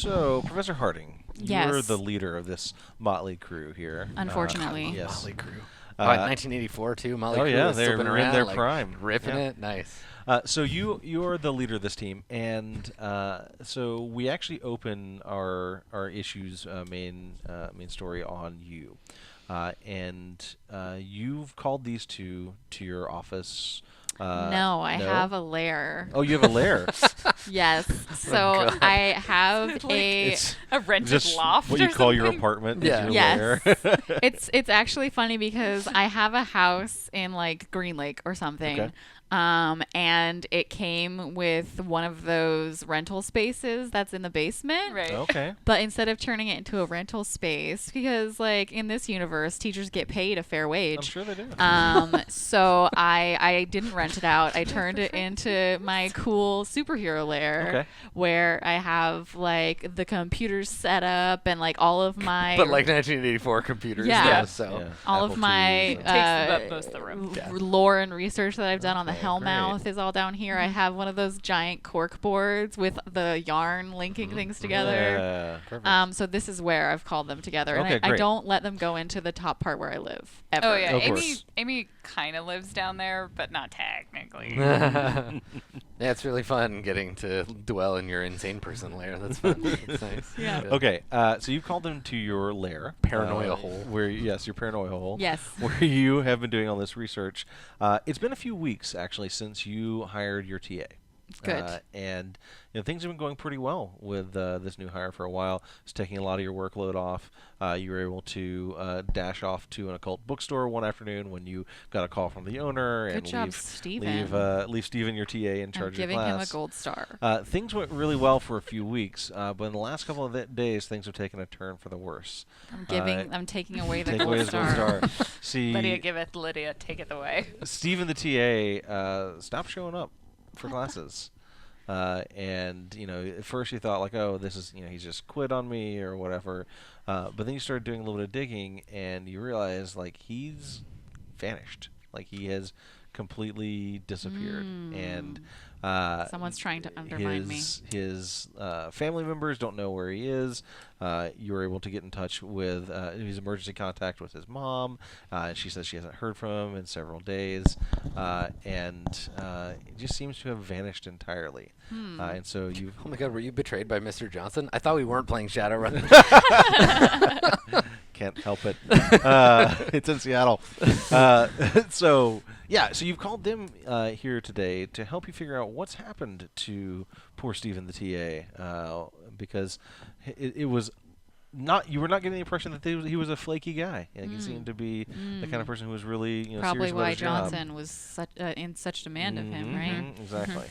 So, Professor Harding, Yes. you're the leader of this motley crew here. Unfortunately. Yes. Motley Crue. 1984 too. Motley Crue yeah, has still they're been in around, their like, prime. ripping Yeah. it. Nice. So you're the leader of this team, and so we actually open our issue's main story on you, and you've called these two to your office. No, I have a lair. Oh, you have a lair. Yes. So God. I have It's A rented just loft what or you call your something? apartment. Yeah. Is your Yes. lair. It's actually funny because I have a house in like Green Lake or something. Okay. And it came with one of those rental spaces that's in the basement. Right. Okay. But instead of turning it into a rental space, because like in this universe, teachers get paid a fair wage. I'm sure they do. So I didn't rent it out. I turned it into my cool superhero lair, Okay. where I have like the computers set up and like all of my But like 1984 computers. Yeah. Yeah. So. Yeah, all Apple of my IIs and- Takes up most of the room. Yeah. lore and research that I've done on the Okay, Hellmouth great. is all down here. I have one of those giant cork boards with the yarn linking things together. Yeah, perfect. So this is where I've called them together, and Okay, I great. don't let them go into the top part where I live ever. Oh yeah, Of Amy. course. Amy kind of lives down there, but not technically. Yeah, it's really fun getting to dwell in your insane person lair. That's fun. That's nice. Yeah. Good. Okay, so you've called them to your lair, Paranoia hole. where yes, your paranoia hole. Yes. Where you have been doing all this research. It's been a few weeks actually since you hired your TA. Good. And things have been going pretty well with this new hire for a while. It's taking a lot of your workload off. You were able to dash off to an occult bookstore one afternoon when you got a call from the owner and Good job, leave Steven. leave Steven, your TA, in I'm charge of giving your him a class. gold star. Things went really well for a few weeks, but in the last couple of days, things have taken a turn for the worse. I'm taking away the Take away gold his gold star. star. See, Lydia, give it. Lydia, take it away. Steven, the TA, stopped showing up for classes. And at first you thought like, oh, this is he's just quit on me or whatever. But then you started doing a little bit of digging, and you realize like he's vanished. Like he has completely disappeared, and Someone's trying to undermine me. His family members don't know where he is. You were able to get in touch with his emergency contact with his mom. She says she hasn't heard from him in several days, and it just seems to have vanished entirely. And so you Oh my God, were you betrayed by Mr. Johnson? I thought we weren't playing Shadowrun. can't help it. It's in Seattle. So you've called them here today to help you figure out what's happened to poor Stephen the TA, because it was not, you were not getting the impression that he was a flaky guy. He seemed to be the kind of person who was really Probably serious about why his job. Johnson was in such demand of him, right? Mhm, exactly.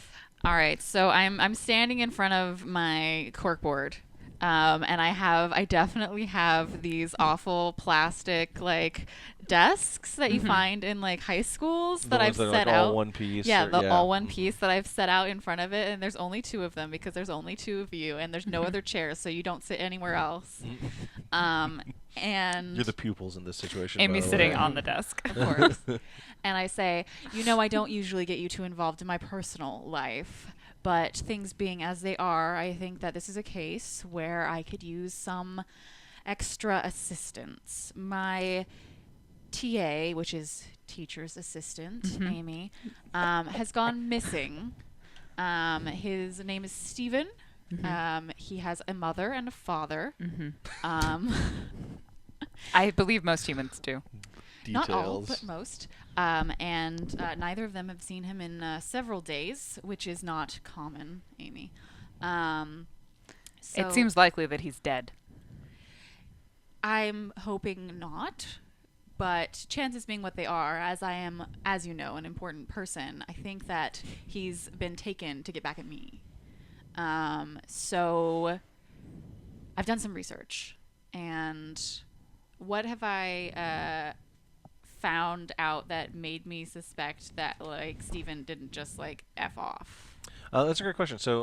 All right, so I'm standing in front of my corkboard, and I definitely have these awful plastic like desks that you find in like high schools The that ones I've that are, set like, out. all one piece. Yeah, or- all one piece that I've set out in front of it, and there's only two of them because there's only two of you, and there's no other chairs, so you don't sit anywhere else. And You're the pupils in this situation. by Amy's the sitting way. on the desk. of course. And I say, I don't usually get you too involved in my personal life, but things being as they are, I think that this is a case where I could use some extra assistance. My TA, which is teacher's assistant, Amy, has gone missing. His name is Steven. He has a mother and a father. I believe most humans do. Not all, Details. but most. And neither of them have seen him in several days, which is not common, Amy. It seems likely that he's dead. I'm hoping not, but chances being what they are, as I am, as you know, an important person, I think that he's been taken to get back at me. So I've done some research, and what have I found out that made me suspect that like Steven didn't just like F off? That's a great question. So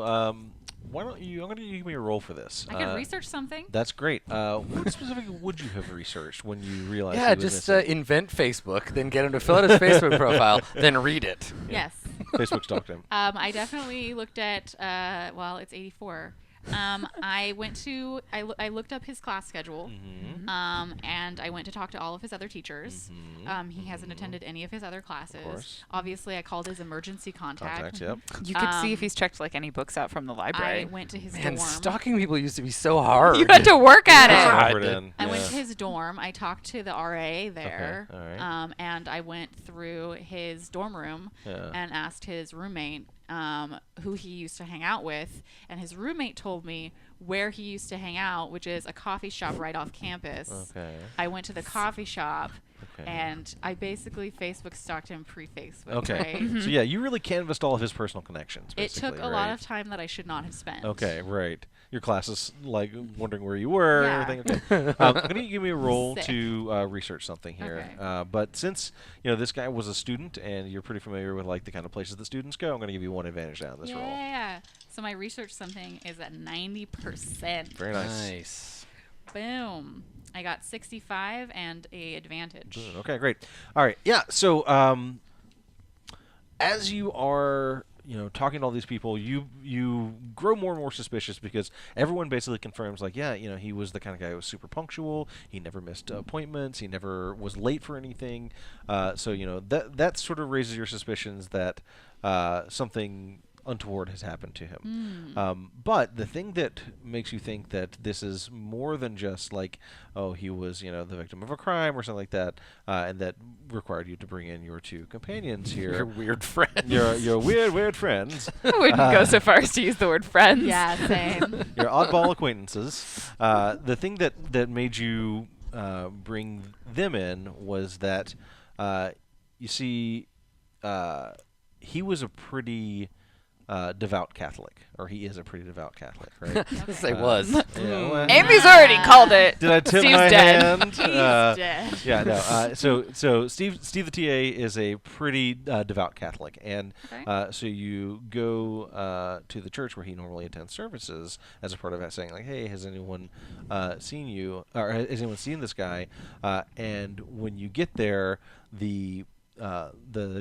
why don't you? I'm going to give me a roll for this. I could research something. That's great. What specifically would you have researched when you realized? Yeah, he was just missing? invent Facebook, then get him to fill out his Facebook profile, then read it. Yes. Facebook stalked him. I definitely looked at, it's 84. I looked up his class schedule, and I went to talk to all of his other teachers. He hasn't attended any of his other classes. course. Obviously, I called his emergency contact. Yep. You could see if he's checked like any books out from the library. I went to his Man, dorm. stalking people used to be so hard. You had to work at Yeah. it. Over it in. I went Yeah. to his dorm. I talked to the RA there, all right. and I went through his dorm room Yeah. and asked his roommate who he used to hang out with, and his roommate told me where he used to hang out, which is a coffee shop right off campus. Okay. I went to the coffee shop, Okay. and I basically Facebook stalked him pre-Facebook. Okay. Right? So yeah, you really canvassed all of his personal connections. It took basically, a lot right? of time that I should not have spent. Okay, right. Your class is like wondering where you were Yeah. and everything. Okay. I'm going to give me a roll Sick. to research something here. Okay. But since this guy was a student and you're pretty familiar with like the kind of places that students go, I'm going to give you one advantage now in this roll. Yeah. So my research something is at 90%. Very nice. Nice. Boom. I got 65 and a advantage. Good. Okay, great. All right. Yeah. So as you are talking to all these people, you grow more and more suspicious because everyone basically confirms like, yeah, he was the kind of guy who was super punctual. He never missed appointments. He never was late for anything. So that sort of raises your suspicions that something untoward has happened to him. But the thing that makes you think that this is more than just like, oh, he was, the victim of a crime or something like that, and that required you to bring in your two companions here. Your weird friend. Your weird friends. I wouldn't go so far as to use the word friends. Yeah, same. Your oddball acquaintances. The thing that made you bring them in was that, you see, he was a pretty devout Catholic, or he is a pretty devout Catholic, right? Yes, I was. Yeah, well, Amy's already called it. did I tip Steve's my dead. hand? He's dead. Yeah, no. So Steve the TA is a pretty devout Catholic, and Okay. so you go to the church where he normally attends services as a part of that, saying like, "Hey, has anyone seen you, or has anyone seen this guy?" And when you get there, the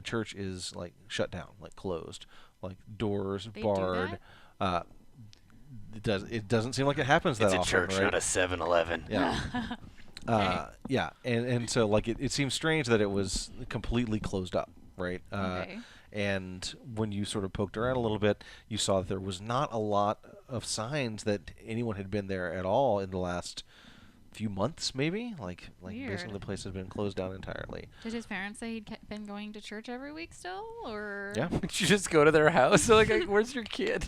church is like shut down, like closed, like doors They do barred. It doesn't seem like it happens that It's a often, church, right? not a 7-Eleven. Yeah. Yeah, and so like it seems strange that it was completely closed up, right? Okay. And when you sort of poked around a little bit, you saw that there was not a lot of signs that anyone had been there at all in the last few months, maybe. Like basically Weird. the place has been closed down entirely. Did his parents say he'd been going to church every week still, or Yeah. Did you just go to their house? Like, where's your kid?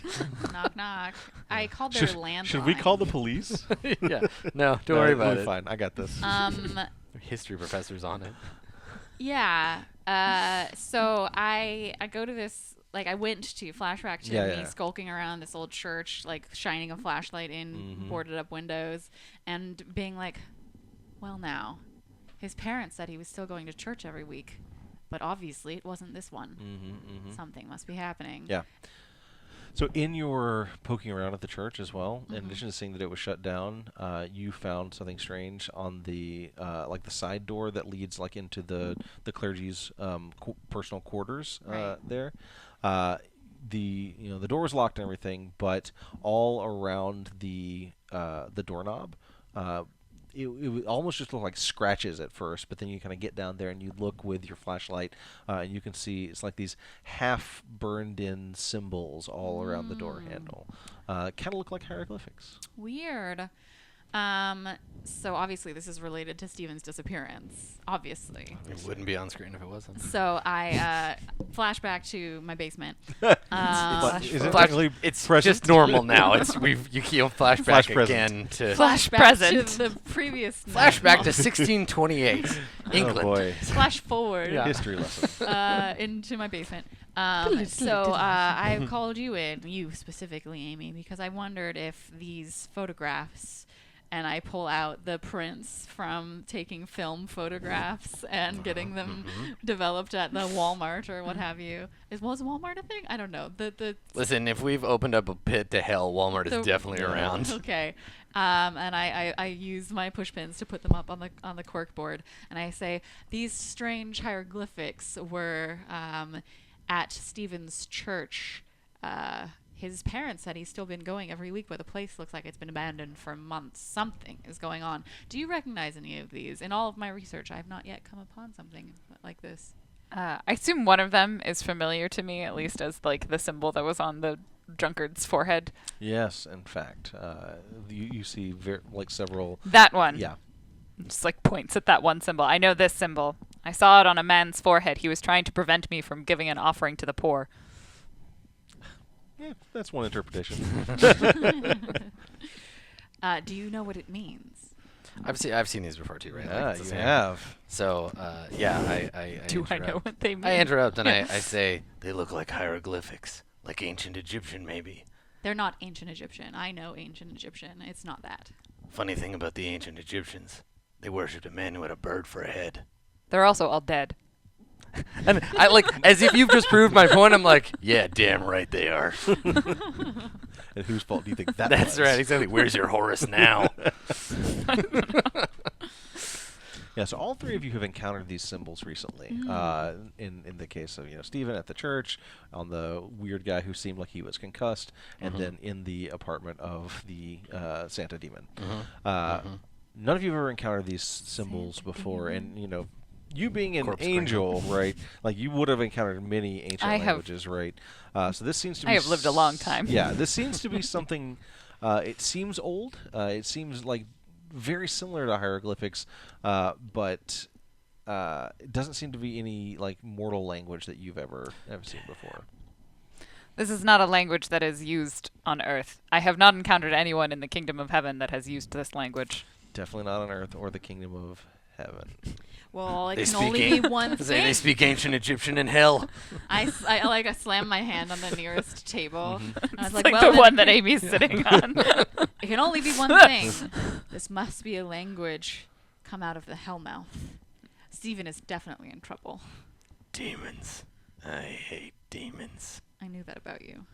knock knock? I called their landline. Should we call the police? Yeah. No, don't No, worry it'll about be it. Fine, I got this. History professor's on it. Yeah. So I go to this. Like, I went to flashback to Yeah, me yeah. skulking around this old church, like shining a flashlight in boarded up windows, and being like, well, now, his parents said he was still going to church every week, but obviously it wasn't this one. Something must be happening. Yeah. So in your poking around at the church as well, in addition to seeing that it was shut down, you found something strange on the like the side door that leads like into the clergy's personal quarters Right. there. The door was locked and everything, but all around the doorknob, it would almost just look like scratches at first, but then you kind of get down there and you look with your flashlight, and you can see it's like these half burned in symbols all around the door handle. Kind of look like hieroglyphics. Weird. So obviously this is related to Steven's disappearance. Obviously. It wouldn't be on screen if it wasn't. So I flashback to my basement. But is it Flash- technically it's present? just normal now. It's you can't Flash flashback present. again to Flash Flashback present. to the previous night. flashback to 1628, England. Oh boy, Flash forward. Yeah. history lesson. Into my basement. So I called you in, you specifically, Amy, because I wondered if these photographs, and I pull out the prints from taking film photographs and getting them developed at the Walmart or what have you. Was Walmart a thing? I don't know. Listen, if we've opened up a pit to hell, Walmart The- is definitely around. Okay. And I use my push pins to put them up on the cork board, and I say these strange hieroglyphics were at Stephen's church his parents said he's still been going every week, but the place looks like it's been abandoned for months. Something is going on. Do you recognize any of these? In all of my research, I have not yet come upon something like this. I assume one of them is familiar to me, at least as like the symbol that was on the drunkard's forehead. Yes, in fact, you see like several. That one. Yeah. Just like points at that one symbol. I know this symbol. I saw it on a man's forehead. He was trying to prevent me from giving an offering to the poor. Yeah, that's one interpretation. Do you know what it means? I've seen these before too, right? Yeah, Like, it's the you same. have. So I Do I interrupt. know what they mean? I interrupt and I say they look like hieroglyphics, like ancient Egyptian maybe. They're not ancient Egyptian. I know ancient Egyptian. It's not that. Funny thing about the ancient Egyptians, they worshipped a man who had a bird for a head. They're also all dead. And I like, as if you've just proved my point, I'm like, yeah, damn right they are. And whose fault do you think that That's was? right, exactly. Where's your Horus now? Yeah, so all three of you have encountered these symbols recently. In the case of Stephen at the church, on the weird guy who seemed like he was concussed, and then in the apartment of the Santa demon. None of you have ever encountered these symbols before, and you being an Corpse angel, right? Like you would have encountered many ancient I have. languages, right? So this seems to be. I have lived a long time. Yeah, this seems to be something. It seems old. It seems like very similar to hieroglyphics, but it doesn't seem to be any like mortal language that you've ever seen before. This is not a language that is used on Earth. I have not encountered anyone in the kingdom of heaven that has used this language. Definitely not on Earth or the kingdom of heaven. Well, it They can only be one They thing. speak ancient Egyptian in hell. I slammed my hand on the nearest table. And I was It's like, like well, the one that Amy's sitting on. it can only be one thing. This must be a language come out of the hellmouth. Stephen is definitely in trouble. Demons. I hate demons. I knew that about you.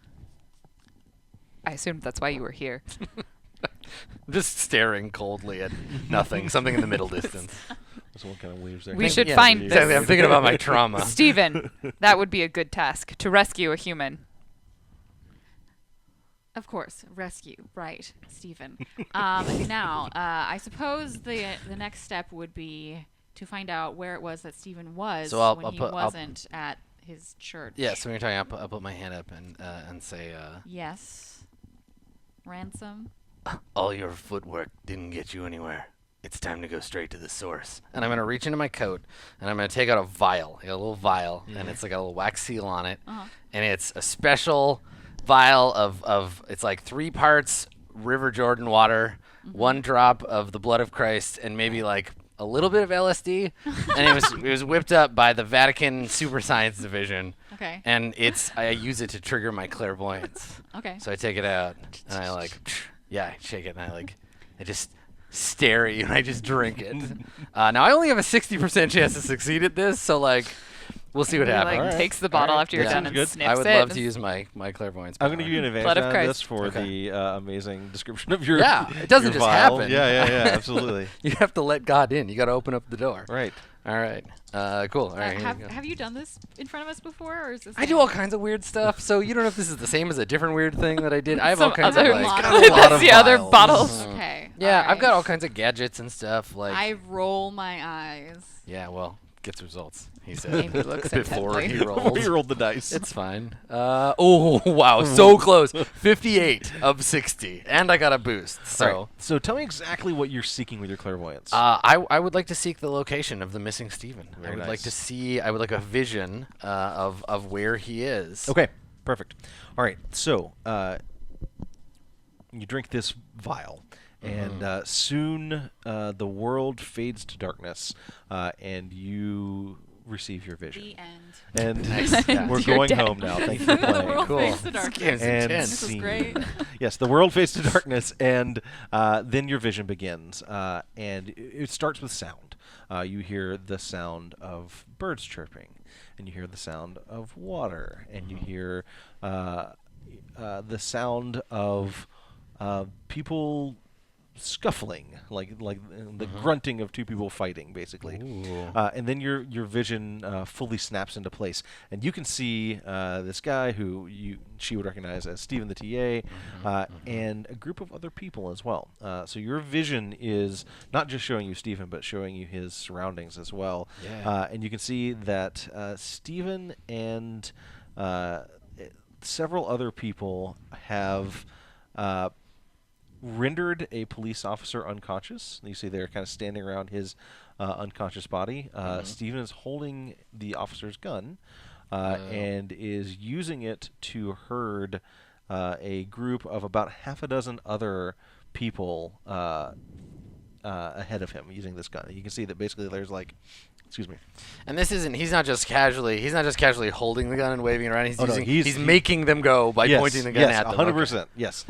I assumed that's why you were here. Just staring coldly at nothing, something in the middle distance. Someone kind of waves their We hand. should Yeah, find exactly. this. I'm thinking about my trauma. Stephen, that would be a good task, to rescue a human. Of course, rescue, right, Stephen. Now, I suppose the next step would be to find out where it was that Stephen was So I'll when he put- I'll- wasn't at his church. Yeah, so when you're talking, I'll put my hand up and say, Yes. Ransom. all your footwork didn't get you anywhere. It's time to go straight to the source. And I'm going to reach into my coat, and I'm going to take out a vial, a little vial, and it's like a little wax seal on it. Uh-huh. And it's a special vial of it's like 3 parts River Jordan water, 1 drop of the blood of Christ, and maybe like a little bit of LSD. And it was whipped up by the Vatican Super Science Division. Okay. And I use it to trigger my clairvoyance. Okay. So I take it out, and I I shake it, and I just stare at you, and I just drink it. Now I only have a 60% chance to succeed at this, so we'll see what He happens. like Alright. takes the bottle Alright. after you're Yeah. done Sounds and good. sniffs I would it. love to use my clairvoyance. I'm going to power. give you an advantage Blood of on Christ. this for Okay. the amazing description of your. Yeah, it doesn't your just vial. happen. Yeah, absolutely. You have to let God in. You got to open up the door. Right. All right. Cool. All right. Here we go. Have you done this in front of us before, or is this? I do all kinds of weird stuff, so you don't know if this is the same as a different weird thing that I did. I have Some all kinds of other like lot a of- lot That's of the other vials. bottles. Okay. Yeah, I've alright. got all kinds of gadgets and stuff. Like I roll my eyes. yeah, well, gets results. He said Amy looks before intently. he rolls. We rolled the dice. It's fine. Oh wow, so close. 58 of 60, and I got a boost. So. All right. So tell me exactly what you're seeking with your clairvoyance. I would like to seek the location of the missing Stephen. I Very would like nice. to see. I would like a vision of where he is. Okay, perfect. All right, so you drink this vial, and soon the world fades to darkness, and you receive your vision. The end. And Nice, yeah. we're You're going dead. home now. Thank you for The playing. world Cool. fades to This darkness. game's And intense. This is scene. great. Yes, the world fades to darkness, and then your vision begins. And it starts with sound. You hear the sound of birds chirping, and you hear the sound of water, and you hear the sound of people scuffling, like the grunting of two people fighting, basically. And then your vision fully snaps into place, and you can see this guy who she would recognize as Stephen the TA, and a group of other people as well. So your vision is not just showing you Stephen, but showing you his surroundings as well. Yeah. And you can see that Stephen and several other people have rendered a police officer unconscious. You see they're kind of standing around his unconscious body. Stephen is holding the officer's gun and is using it to herd a group of about half a dozen other people ahead of him using this gun. You can see that basically there's like, excuse me. And this isn't. He's not just casually holding the gun and waving it around. He's No, making them go by pointing the gun at them. 100%. Okay. Yes.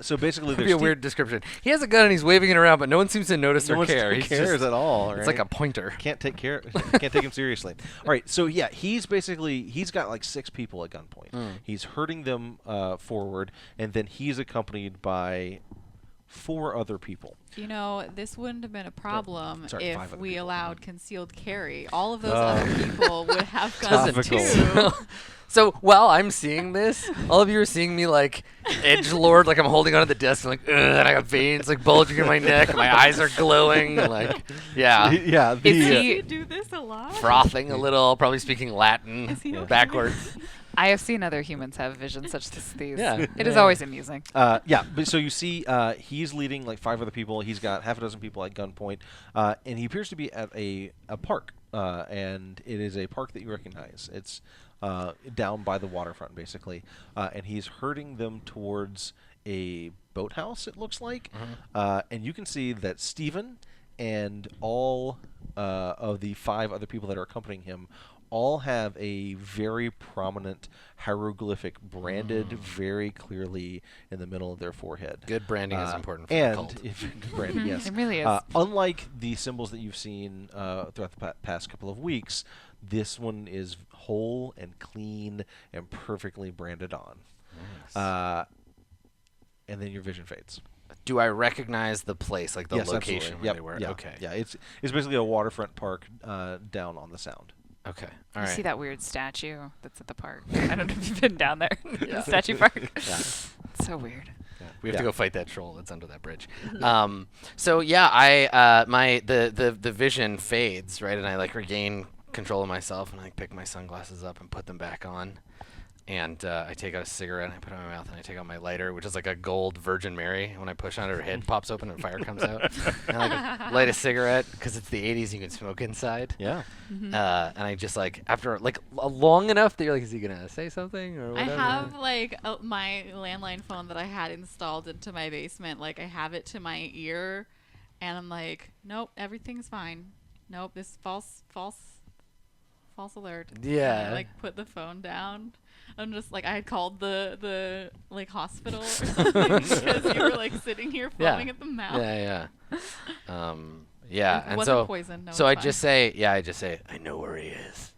So basically, Could be a weird description. He has a gun and he's waving it around, but no one seems to notice or care. He He's cares just, at all. It's right? like a pointer. Can't take him seriously. All right, so yeah, he's got like 6 people at gunpoint. He's herding them forward, and then he's accompanied by 4 other people. You know, this wouldn't have been a problem Sorry, 5 if other we people. allowed concealed carry. All of those other people would have guns Topical. too. So while I'm seeing this, all of you are seeing me like edgelord, like I'm holding onto the desk and like, ugh, and I got veins like bulging in my neck, my eyes are glowing, like, yeah, Yeah. Is Does he- he do this a lot? frothing a little, probably speaking Latin Is he okay? backwards. I have seen other humans have visions such as these. Yeah. It is always amusing. Yeah, but so you see, he's leading like 5 other people. He's got half a dozen people at gunpoint, and he appears to be at a park, and it is a park that you recognize. It's down by the waterfront, basically, and he's herding them towards a boathouse. It looks like, and you can see that Stephen and all of the 5 other people that are accompanying him all have a very prominent hieroglyphic branded very clearly in the middle of their forehead. Good branding is important for and a cult. good branding, yes. It really is. Unlike the symbols that you've seen throughout the past couple of weeks, this one is whole and clean and perfectly branded on. Nice. And then your vision fades. Do I recognize the place, like the Yes, location absolutely. where Yep, they were? yeah, Okay. Yeah, it's basically a waterfront park down on the Sound. Okay. You All see right. that weird statue that's at the park? I don't know if you've been down there. The statue park. Yeah. It's so weird. We have Yeah. to go fight that troll that's under that bridge. So yeah, I the vision fades, right, and I like regain control of myself, and I like, pick my sunglasses up and put them back on, and I take out a cigarette and I put it in my mouth, and I take out my lighter, which is like a gold Virgin Mary. When I push on it, her head pops open and fire comes out. And I like, light a cigarette because it's the 80s, you can smoke inside. Yeah. And I just like after like long enough that you're like, is he gonna say something or I whatever? have like my landline phone that I had installed into my basement. Like I have it to my ear, and I'm like, nope, everything's fine. Nope, this is false alert. And Yeah. I like put the phone down. I'm just like, I had called the like hospital or something because you were like sitting here foaming at the mouth. Yeah. Yeah, It and wasn't so poison. No, so it's I just say, I know where he is.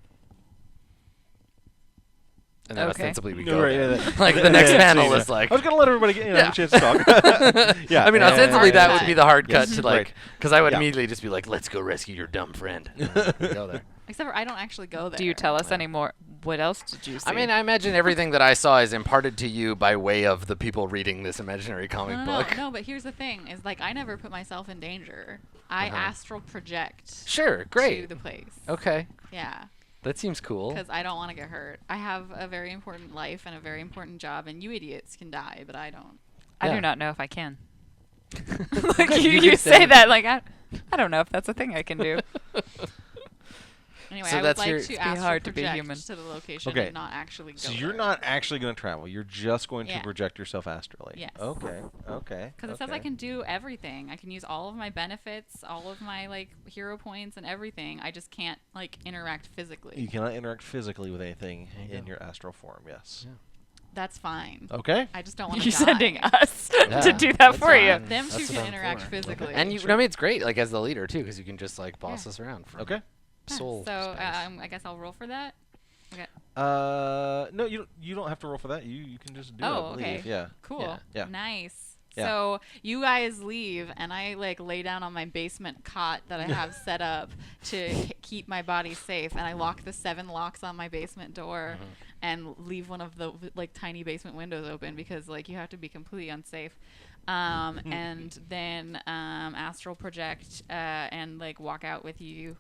And then Okay. ostensibly we No, go right, there. yeah, Like the next yeah, panel yeah. is like, I was gonna let everybody get have Yeah. a chance to talk. Yeah. I mean, and- ostensibly that would cut. be the hard cut Yes. to like, Right. because I would Yeah. immediately just be like, let's go rescue your dumb friend. And we go there. Except for I don't actually go there. Do you tell us Yeah. any more? What else did you see? I mean, I imagine everything that I saw is imparted to you by way of the people reading this imaginary comic No, book. no, but here's the thing: is like I never put myself in danger. I astral project Sure, to great. the place. Okay, Yeah, that seems cool. because I don't want to get hurt. I have a very important life and a very important job, and you idiots can die, but I don't. I Yeah. do not know if I can. Like, Like you just say said- that like I don't know if that's a thing I can do. Anyway, So I would that's like your- to It's astral hard to be project human. to the location Okay. and not actually go So you're there. not actually going to travel. You're just going to Yeah. project yourself astrally. Yes. Okay. Okay. Because it says I okay. can do everything. I can use all of my benefits, all of my like hero points and everything. I just can't like interact physically. You cannot interact physically with anything There you in go. your astral form. Yes. That's fine. Okay. I just don't want to You're die. sending us Yeah, to do that that's for you. fine. Them That's two what can I'm interact for. physically. And you, I mean, it's great, like as the leader too, because you can just like boss Yeah. us around. From Okay. Yeah, soul so space. I guess I'll roll for that. Okay. No, you don't have to roll for that. You can just do it. I Oh, believe. okay. Yeah. Cool. Yeah. Yeah. Nice. Yeah. So you guys leave, and I like lay down on my basement cot that I have set up to keep my body safe, and I lock the 7 locks on my basement door, and leave one of the like tiny basement windows open because like you have to be completely unsafe. And then astral project and like walk out with you.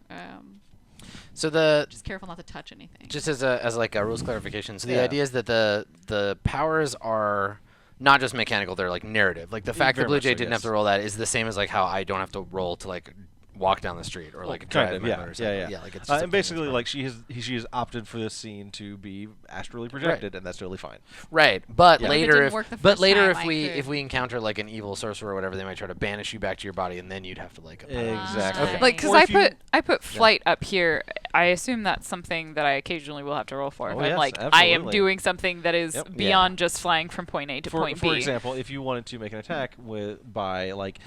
So the Just careful not to touch anything. just as like a rules clarification. So the Yeah. idea is that the powers are not just mechanical; they're like narrative. Like the fact that Very Blue much Jay so, didn't yes. have to roll that is the same as like how I don't have to roll to like walk down the street or like kind drive of, my yeah, motorcycle. yeah. Like it's just a And thing that's basically, fine. like she has opted for this scene to be astrally projected, and that's totally fine. Right, but Yeah. If it later, didn't if work the but first later time, if I we could- if we encounter like an evil sorcerer or whatever, they might try to banish you back to your body, and then you'd have to like Exactly. Okay. Like, because Or if you- I put flight up here. I assume that's something that I occasionally will have to roll for. Oh, If I'm yes, like, I am absolutely. doing something that is Yep. beyond just flying from point A to point B. For example, if you wanted to make an attack by like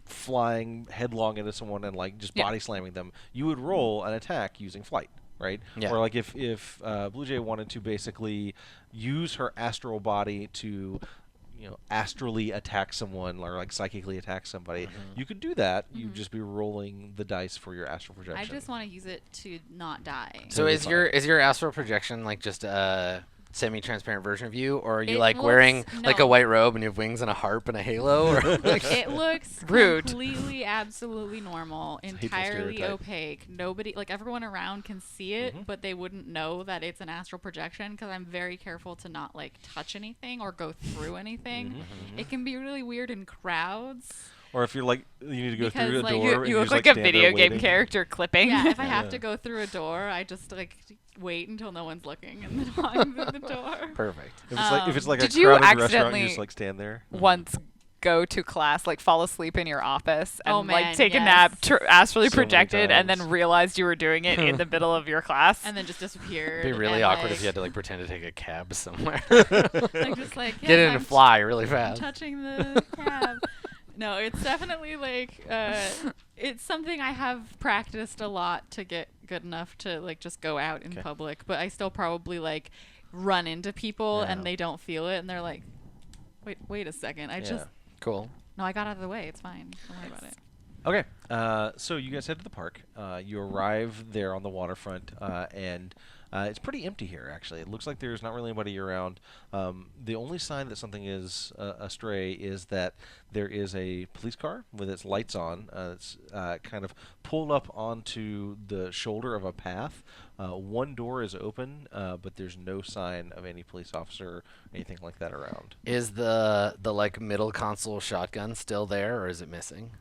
flying headlong into someone and like just Yeah. body slamming them, you would roll an attack using flight, right? Yeah. Or like if Blue Jay wanted to basically use her astral body to astrally attack someone or like psychically attack somebody, you could do that. You'd just be rolling the dice for your astral I projection. just want to use it to not die. So Totally is your astral projection like just a semi-transparent version of you, or are you It like looks- wearing like a no. white robe and you have wings and a harp and a halo? Or like, It looks Rude. completely, absolutely normal, hateful entirely stereotype. opaque. Nobody, like everyone around can see it, but they wouldn't know that it's an astral projection because I'm very careful to not like touch anything or go through anything. It can be really weird in crowds. Or if you're like you need to go Because, through a like, door, You, and you you look just, like a stand there video game waiting. character clipping. Yeah, if I have Yeah. to go through a door, I just like wait until no one's looking and then walk through the door. perfect. If it's like a Did you crowded restaurant, you accidentally just like stand there. Once go to class, like fall asleep in your office and Oh, like man, take a yes. nap, astrally So many projected, and then times. realized you were doing it in the middle of your class. And then just disappeared. It'd be really and, awkward like, if you had to like pretend to take a cab somewhere. like just like Get in I'm and fly really I'm fast. touching the cab. No, it's definitely like it's something I have practiced a lot to get good enough to like just go out in Okay. public, but I still probably like run into people Yeah. and they don't feel it and they're like, wait a second, I just Cool. no, I got out of the way. It's fine. Don't worry about it. Okay, so you guys head to the park. You arrive there on the waterfront, and it's pretty empty here, actually. It looks like there's not really anybody around. The only sign that something is astray is that there is a police car with its lights on. It's kind of pulled up onto the shoulder of a path. One door is open, but there's no sign of any police officer or anything like that around. Is the like middle console shotgun still there, or is it missing?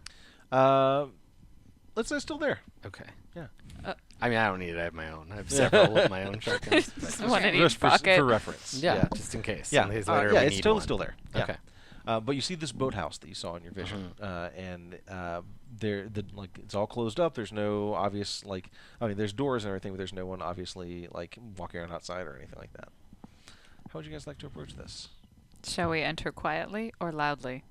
Let's say it's still there. Okay. Yeah. I mean, I don't need it. I have my own. I have several of my own shotguns. Just but- one in Just each for pocket. reference. yeah, just in case. Yeah, Some days later yeah, we it's need totally one. still there. Yeah. Okay. But you see this boathouse that you saw in your vision, and it's all closed up. There's no obvious there's doors and everything, but there's no one obviously like walking around outside or anything like that. How would you guys like to approach this? Shall we enter quietly or loudly?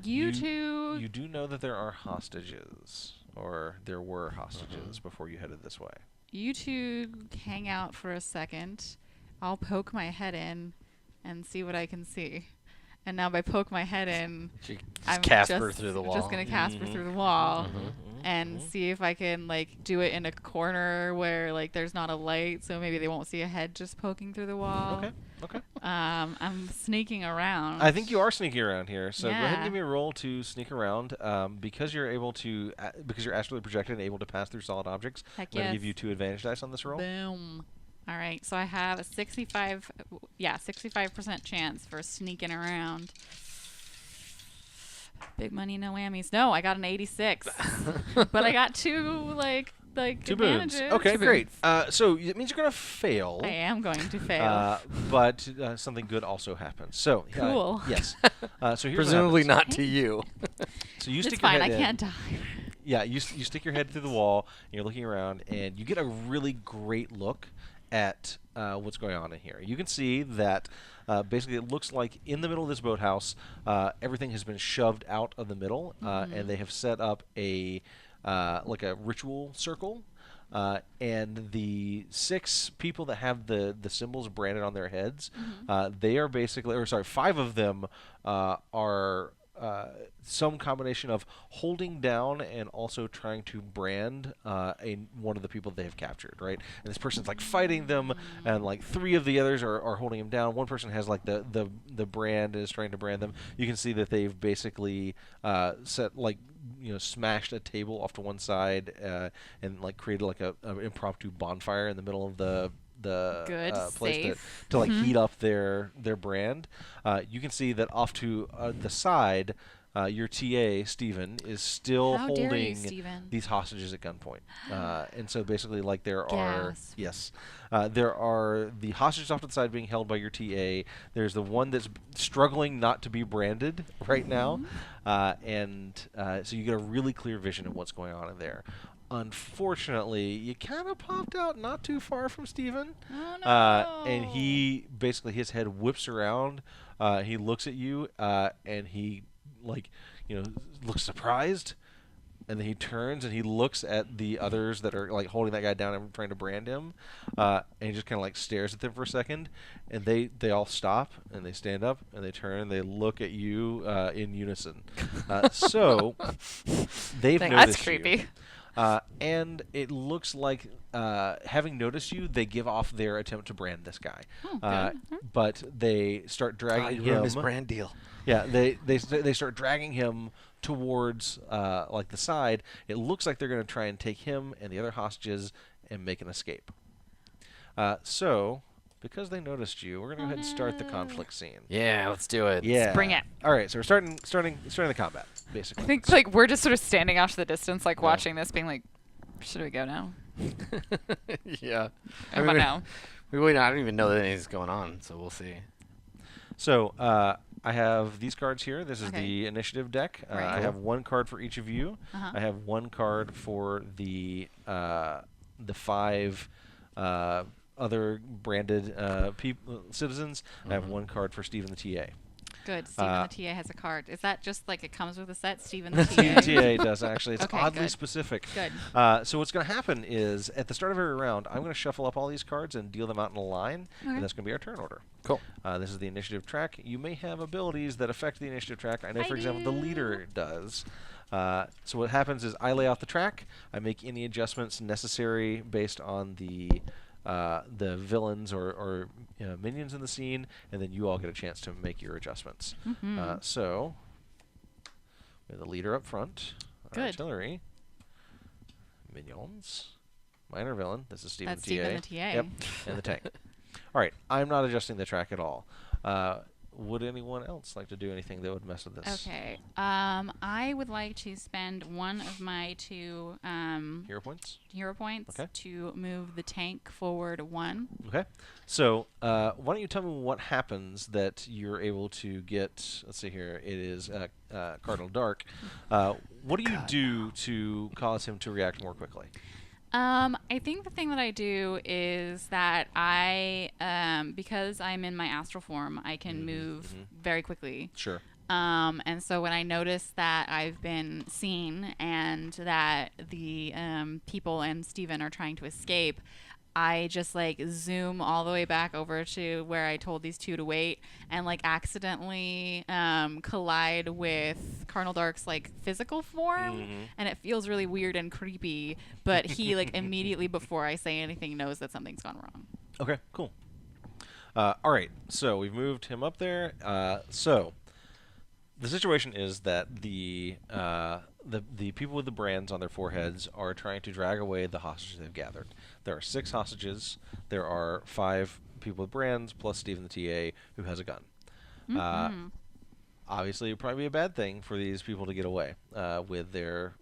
You two. You do know that there are hostages, or there were hostages before you headed this way. You two hang out for a second. I'll poke my head in and see what I can see. And now by poke my head in, She just I'm Casper just, through the wall. just gonna Casper Mhm. through the wall Mhm. and Mhm. see if I can like do it in a corner where like there's not a light, so maybe they won't see a head just poking through the wall. Okay. Okay. I'm sneaking around. I think you are sneaking around here, so go ahead and Yeah. give me a roll to sneak around. Because you're able to, because you're astrally projected and able to pass through solid objects, Heck I'm gonna yes. give you 2 advantage dice on this roll. Boom. All right, so I have a 65% chance for sneaking around. Big money, no whammies. No, I got an 86, but I got 2 2 boons. advantages. Okay, Two great. So it means you're gonna fail. I am going to fail. But something good also happens. So Cool. yes. So here's Presumably what happens. not to you. So you It's stick fine. your I head in. can't die. Yeah, you stick your head through the wall, and you're looking around, and you get a really great look at what's going on in here. You can see that basically it looks like in the middle of this boathouse, everything has been shoved out of the middle, and they have set up a like a ritual circle. And the 6 people that have the symbols branded on their heads, they are basically, or sorry, 5 of them are some combination of holding down and also trying to brand one of the people they have captured, right? And this person's like fighting them, and like 3 of the others are holding him down. One person has like the brand and is trying to brand them. You can see that they've basically set like, smashed a table off to one side and like created like a impromptu bonfire in the middle of the Good, place safe. to like heat up their brand. You can see that off to the side, your TA Stephen is still How dare you, holding Stephen. these hostages at gunpoint, and so basically like there Gasp. are the hostages off to the side being held by your TA. There's the one that's struggling not to be branded right now, and so you get a really clear vision of what's going on in there. Unfortunately, you kind of popped out not too far from Steven. Oh, no. And he basically, his head whips around. He looks at you, and he, looks surprised. And then he turns and he looks at the others that are, like, holding that guy down and trying to brand him. And he just kind of, like, stares at them for a second. And they all stop, and they stand up, and they turn, and they look at you in unison. So they've noticed That's creepy. you. And it looks like, having noticed you, they give off their attempt to brand this guy. But they start dragging him. His brand deal. Yeah, they start dragging him towards like the side. It looks like they're going to try and take him and the other hostages and make an escape. So, because they noticed you, we're going to go ahead and start the conflict scene. Yeah, let's do it. Yeah. Bring it. All right, so we're starting the combat, basically. I think like we're just sort of standing off to the distance, like watching this, being like, "Should we go now? Yeah. How about now?" I don't even know that anything's going on, so we'll see. So, I have these cards here. This is Okay. the initiative deck. Right. I have 1 card for each of you. Uh-huh. I have 1 card for the 5 other branded citizens. I have 1 card for Stephen the TA. Good. Stephen the TA has a card. Is that just like it comes with a set? Stephen the TA. Stephen TA does, actually. It's Okay, oddly good. specific. Good. So what's going to happen is, at the start of every round, I'm going to shuffle up all these cards and deal them out in a line, Okay. and that's going to be our turn order. Cool. This is the initiative track. You may have abilities that affect the initiative track. I know, for example, the leader does. So what happens is I lay out the track. I make any adjustments necessary based on the villains or minions in the scene, and then you all get a chance to make your adjustments. So, we have the leader up front, Good. artillery, minions, minor villain. This is Stephen That's the TA. Stephen the TA. Yep, and the tank. All right, I'm not adjusting the track at all. Would anyone else like to do anything that would mess with this? Okay. I would like to spend 1 of my 2 Hero points? hero points Okay. to move the tank forward 1. Okay. So, why don't you tell me what happens that you're able to get, let's see here, it is Cardinal Dark. What do you do to cause him to react more quickly? I think the thing that I do is that because I'm in my astral form, I can move very quickly. Sure. And so when I notice that I've been seen and that the people and Steven are trying to escape, I just like zoom all the way back over to where I told these 2 to wait and like accidentally collide with Cardinal Dark's like physical form, and it feels really weird and creepy, but he like immediately before I say anything knows that something's gone wrong. Okay, cool. All right, so we've moved him up there. So the situation is that the people with the brands on their foreheads are trying to drag away the hostages they've gathered. There are 6 hostages. There are 5 people with brands plus Stephen the TA who has a gun. Obviously, it would probably be a bad thing for these people to get away with their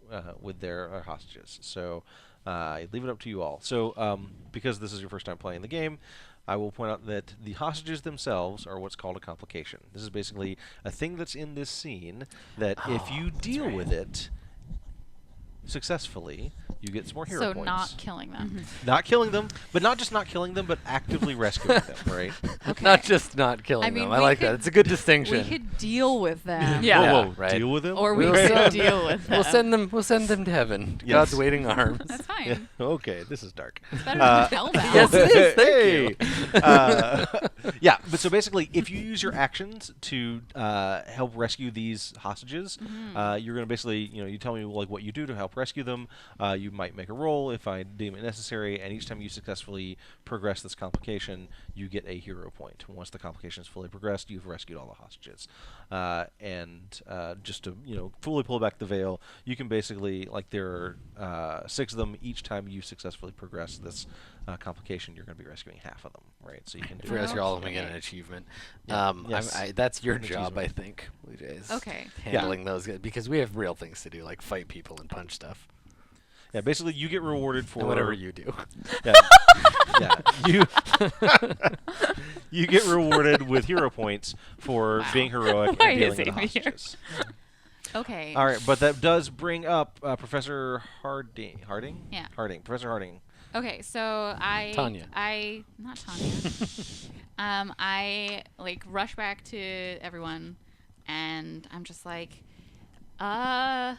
hostages. So I leave it up to you all. So because this is your first time playing the game, I will point out that the hostages themselves are what's called a complication. This is basically a thing that's in this scene that if you deal with it, successfully, you get some more hero So points. not killing them. Not killing them, but not just not killing them, but actively rescuing them, right? Not just not killing I mean, them. I we like that. could- It's a good We distinction. could deal with them. Yeah. Whoa, Yeah, whoa, right. deal with them? Or we We'll could send- deal with them. We'll send them to heaven. Yes. God's waiting arms. That's fine. Yeah, okay, this is dark. It's better than hellbound. Yes, it is. Thank you. Yeah, but so basically, if you use your actions to help rescue these hostages, you're going to basically, you tell me like what you do to help rescue them. You might make a roll if I deem it necessary, and each time you successfully progress this complication, you get a hero point. Once the complication is fully progressed, you've rescued all the hostages. And just to fully pull back the veil, you can basically there are 6 of them. Each time you successfully progress this complication, you're going to be rescuing half of them, right? So you can If do we it. rescue all of them, we Okay. get an achievement. Yeah. Yes. That's your An job, I achievement. think, Blue Jays. Okay. Handling those guys, because we have real things to do, like fight people and punch stuff. Yeah, basically you get rewarded for And whatever you do. Yeah, yeah. You get rewarded with hero points for Wow. being heroic Why and is dealing with Amy here? hostages. Okay. All right, but that does bring up Professor Harding. Harding? Yeah. Harding. Professor Harding. Okay, so Tanya. not Tanya. I rush back to everyone, and I'm just like, the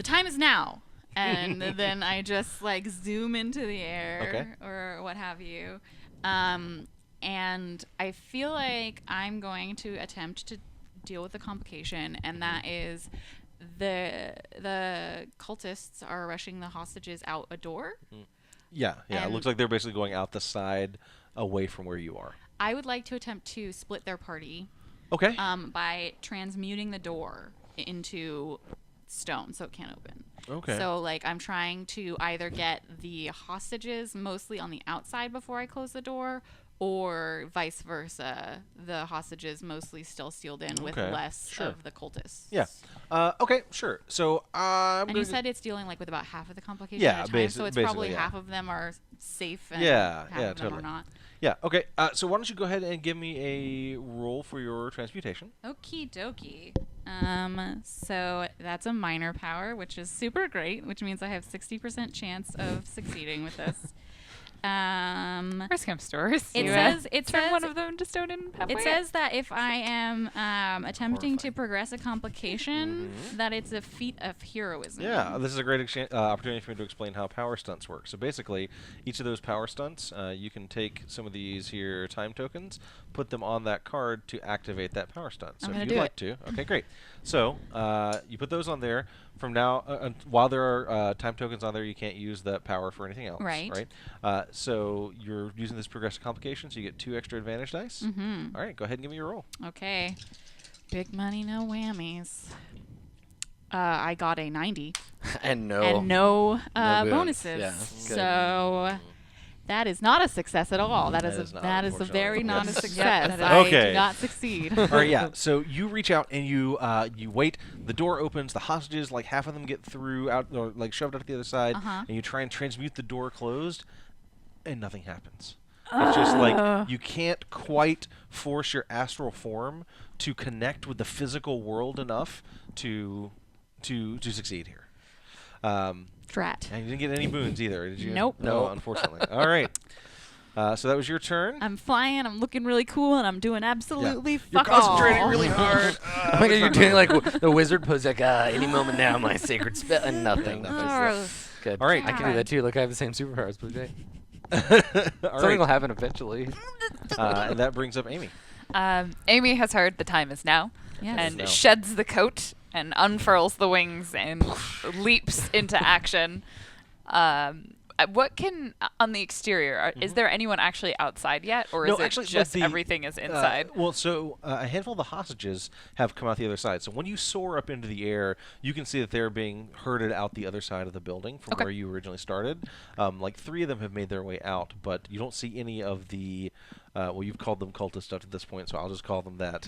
time is now. And then I just zoom into the air or what have you. And I feel like I'm going to attempt to deal with the complication, and that is the cultists are rushing the hostages out a door. Yeah, yeah. It And- looks like they're basically going out the side away from where you are. I would like to attempt to split their party Okay. by transmuting the door into stone so it can't open. Okay. So I'm trying to either get the hostages mostly on the outside before I close the door, or vice versa, the hostages mostly still sealed in with Okay, less sure. of the cultists. Yeah. Okay, sure. So And you said it's dealing with about half of the complication Yeah, at a time, so it's probably basically, yeah. half of them are safe and Yeah, half yeah, of them totally. are not. Yeah, okay. So why don't you go ahead and give me a roll for your transmutation? Okie dokie. So that's a minor power, which is super great, which means I have 60% chance of succeeding with this. First come stores. It You, says- it turn says- one of them to stone in halfway. It says that if I am attempting to progress a complication, that it's a feat of heroism. Yeah, this is a great opportunity for me to explain how power stunts work. So basically, each of those power stunts, you can take some of these here time tokens, put them on that card to activate that power stunt. So I'm if gonna you'd do like to, okay, great. So you put those on there. From now, while there are time tokens on there, you can't use that power for anything else. Right. Right. So you're using this progressive complication, so you get 2 extra advantage dice. Mm-hmm. All right, go ahead and give me your roll. Okay. Big money, no whammies. I got a 90. And no. And no, No boons. bonuses. Yeah, good. So that is not a success at all. That That is is not, a very unfortunately. not a Yes. success. Yep, that is- I Okay. do not succeed. All right, yeah. So you reach out and you wait. The door opens. The hostages, half of them get through out or shoved out to the other side, Uh-huh. and you try and transmute the door closed, and nothing happens. It's just you can't quite force your astral form to connect with the physical world enough to succeed here. Drat. And you didn't get any boons either, did you? Nope. No, Nope. unfortunately. All right. So that was your turn. I'm flying, I'm looking really cool, and I'm doing absolutely You're fuck all. concentrating really hard. Oh my god, you're doing the wizard pose, any moment now, my sacred spell, and nothing. Ugh. Good. All right. I can do that too. Look, I have the same superpowers, Blue Jay. All Something right. will happen eventually. And that brings up Amy. Amy has heard the time is now, Yes. and No. sheds the coat and unfurls the wings and leaps into action. What can on the exterior? Is there anyone actually outside yet, or No, is it actually, just the, everything is inside? Well, so a handful of the hostages have come out the other side. So when you soar up into the air, you can see that they're being herded out the other side of the building from Okay. where you originally started. 3 of them have made their way out, but you don't see any of the well, you've called them cultist up to this point, so I'll just call them that.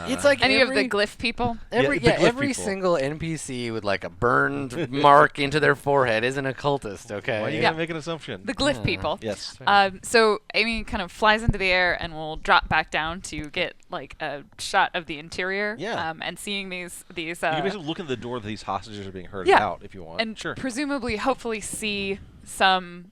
It's like Any of the glyph people? Every the glyph every people. single NPC with like a burned mark into their forehead isn't a cultist, okay? Why are you Yeah. gonna make an assumption? The glyph people. Yes. So Amy kind of flies into the air and will drop back down to get like a shot of the interior. Yeah. And seeing these. You can basically look in the door that these hostages are being herded Yeah. out if you want. and Sure. presumably, hopefully, see some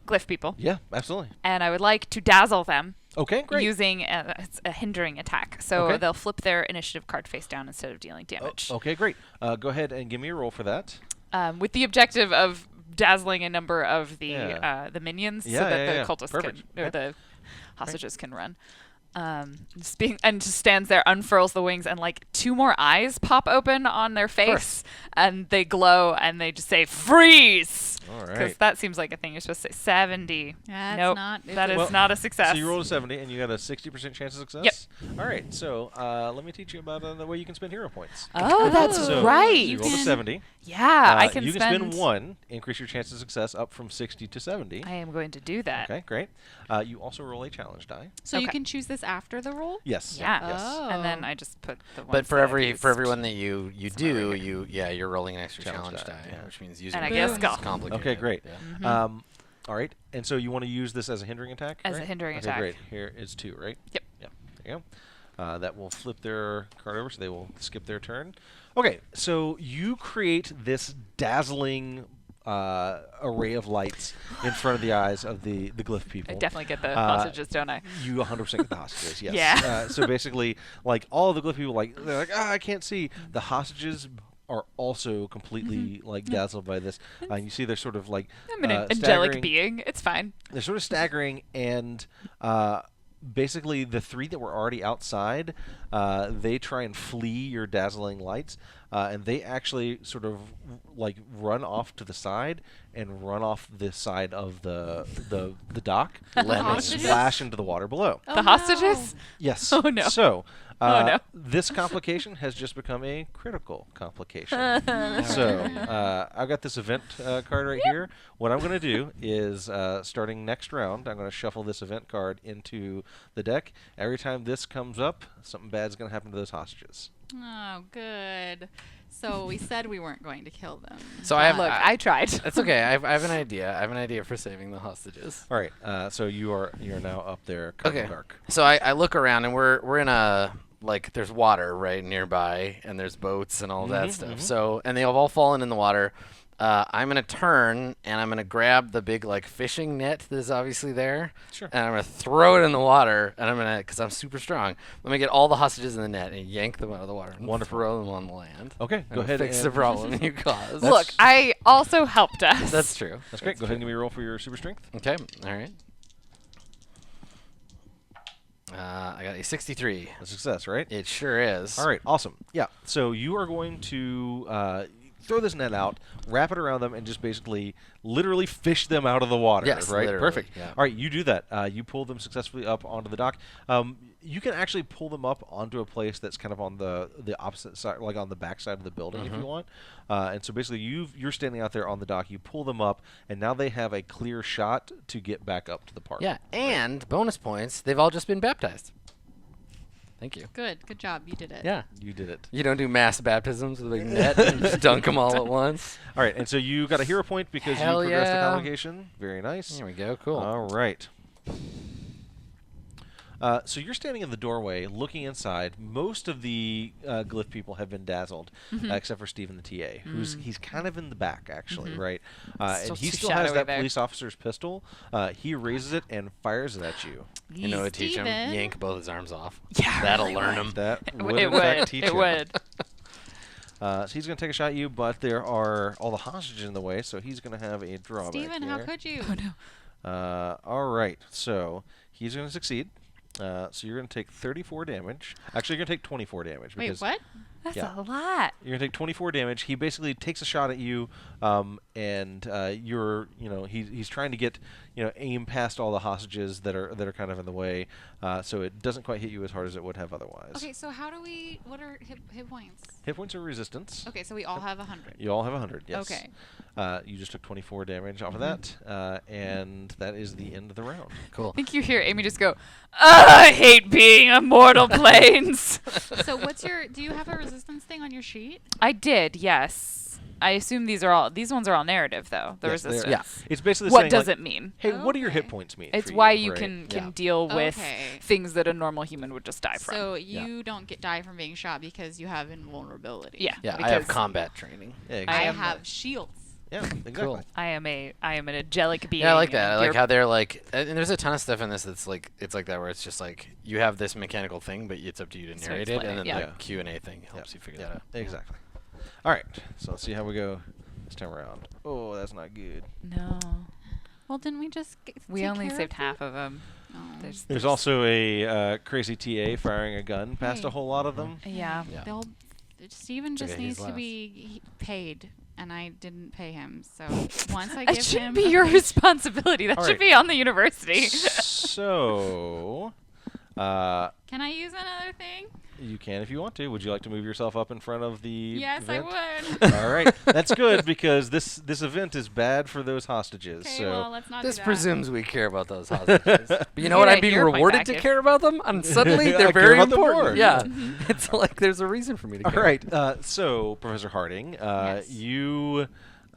glyph people. Yeah, absolutely. And I would like to dazzle them Okay, great. using a hindering attack. So Okay. they'll flip their initiative card face down instead of dealing damage. Okay, great. Go ahead and give me a roll for that. With the objective of dazzling a number of the Yeah. the minions Yeah, so that yeah, the yeah. cultists Perfect. can, or Yeah. the hostages can run. And just stands there, unfurls the wings, and like 2 more eyes pop open on their face, and they glow, and they just say "freeze," All because right. that seems like a thing you're supposed to say. 70. That's Nope, not. that is Well, not a success. So you rolled a 70, and you got a 60% chance of success? Yep. All right, so let me teach you about the way you can spend hero points. Oh, that's So right. you rolled a 70. Yeah, I can you can spend. spend 1, increase your chance of success up from 60 to 70. I am going to do that. Okay, great. You also roll a challenge die. So you Okay. can choose this after the roll? Yes. Yeah. Yes. Oh. And then I just put the ones But for that I've every used. everyone that you It's my do, regular. you're rolling an extra Challenge challenge die, die, yeah. which means using And I it guess is go. complicated. Okay, great. Yeah. All right, and so you want to use this as a hindering attack? As a right? hindering okay, attack. Great. Here is 2, right? Yep. Yeah. There you go. That will flip their card over, so they will skip their turn. Okay, so you create this dazzling array of lights in front of the eyes of the glyph people. I definitely get the hostages, don't I? You 100% get the hostages, yes. Yeah. So basically, like, all of the glyph people, like, they're like, I can't see. The hostages are also completely, like, dazzled by this. You see they're sort of, like, I'm an angelic staggering. being. It's fine. They're sort of staggering, and basically the 3 that were already outside, they try and flee your dazzling lights, and they actually sort of like run off to the side and run off the side of the dock and then hostages? splash into the water below. Oh, The no. hostages? Yes. Oh, no. So. Oh, no. This complication has just become a critical complication. So I've got this event card right here. What I'm going to do is, starting next round, I'm going to shuffle this event card into the deck. Every time this comes up, something bad's going to happen to those hostages. Oh, good. So we said we weren't going to kill them. So I have Look, I tried. That's okay. I have an idea. I have an idea for saving the hostages. All right. So you're now up there, kind of Okay. dark. So I look around and we're in a like there's water right nearby and there's boats and all that stuff. So and they have all fallen in the water. I'm gonna turn and I'm gonna grab the big like fishing net that is obviously there. Sure. And I'm gonna throw it in the water and I'm gonna because I'm super strong. I'm gonna get all the hostages in the net and yank them out of the water and Wonderful. throw them on the land. Okay. And Go ahead. fix and the problem you caused. Look, I also helped us. That's true. That's great. Go ahead and give me a roll for your super strength. Okay. All right. I got a 63. A success, right? It sure is. All right, awesome. Yeah, so you are going to throw this net out, wrap it around them, and just basically, literally fish them out of the water. Yes, right. literally, Perfect. yeah. All right, you do that. You pull them successfully up onto the dock. You can actually pull them up onto a place that's kind of on the opposite side, like on the back side of the building, if you want. And so basically, you're standing out there on the dock. You pull them up, and now they have a clear shot to get back up to the park. Yeah, and bonus points, they've all just been baptized. Thank you. Good. Good job. You did it. Yeah. You did it. You don't do mass baptisms with a big net and just dunk them all at once. All right, and so you got a hero point because Hell you progressed the yeah. complication. Very nice. There we go. Cool. All right. So you're standing in the doorway, looking inside. Most of the glyph people have been dazzled, except for Stephen the TA, he's kind of in the back, actually, right? Still And he too still has shadowy that there. police officer's pistol. He raises it and fires it at you. You know what teach him? Steven. Yank both his arms off. Yeah, That'll really learn would. him. That It would, in fact, teach It him. would. So he's going to take a shot at you, but there are all the hostages in the way, so he's going to have a drawback Steven, how here. could you? Oh no. All right, so he's going to succeed. So you're going to take 34 damage. Actually, you're going to take 24 damage. Wait, because what? That's Yeah. a lot. You're gonna take 24 damage. He basically takes a shot at you, and you're, he's trying to get, aim past all the hostages that are kind of in the way, so it doesn't quite hit you as hard as it would have otherwise. Okay, so what are hit points? Hit points are resistance. Okay, so we all have 100. You all have 100. Yes. Okay. You just took 24 damage off of that, and that is the end of the round. Cool. I think you hear Amy just go, I hate being a mortal planes. So do you have a resistance thing on your sheet? I did, yes. I assume these ones are all narrative, though. The Yes, they're- resistance. It's basically What saying, does like, it mean? Hey, what do your hit Okay. points mean? It's for why you you right? can Yeah. deal with Okay. things that a normal human would just die from. So you don't die from being shot because you have invulnerability. Yeah. Yeah, I have because combat training. Yeah, I exactly. I am- have shields. Yeah, exactly. Cool. I am an angelic being. Yeah, I like that. I and like you're- how they're like, and there's a ton of stuff in this that's like, it's like that where it's just like you have this mechanical thing, but it's up to you to So narrate it, explain and it, then yeah. the Q&A thing helps you figure that out. Exactly. All right, so let's see how we go this time around. Oh, that's not good. No. Well, didn't we just We take only care saved of half of them. it? Oh. There's also a crazy TA firing a gun past a Hey. whole lot of them. Yeah. Yeah. Steven It's just okay, he's needs to last. be paid, and I didn't pay him. So once I That give shouldn't him be a your pay- responsibility. That All should right. be on the university. So, Can I use another thing? you can if you want to. Would you like to move yourself up in front of the Yes, event? I would. All right, that's good because this event is bad for those hostages. Okay, so well, let's not This do that. presumes we care about those hostages. But you know Get what? a I'm being hero point rewarded back to if- care about them, and suddenly I they're care very about them important. more. Yeah, it's like there's a reason for me to All care. right, so Professor Harding, Yes. you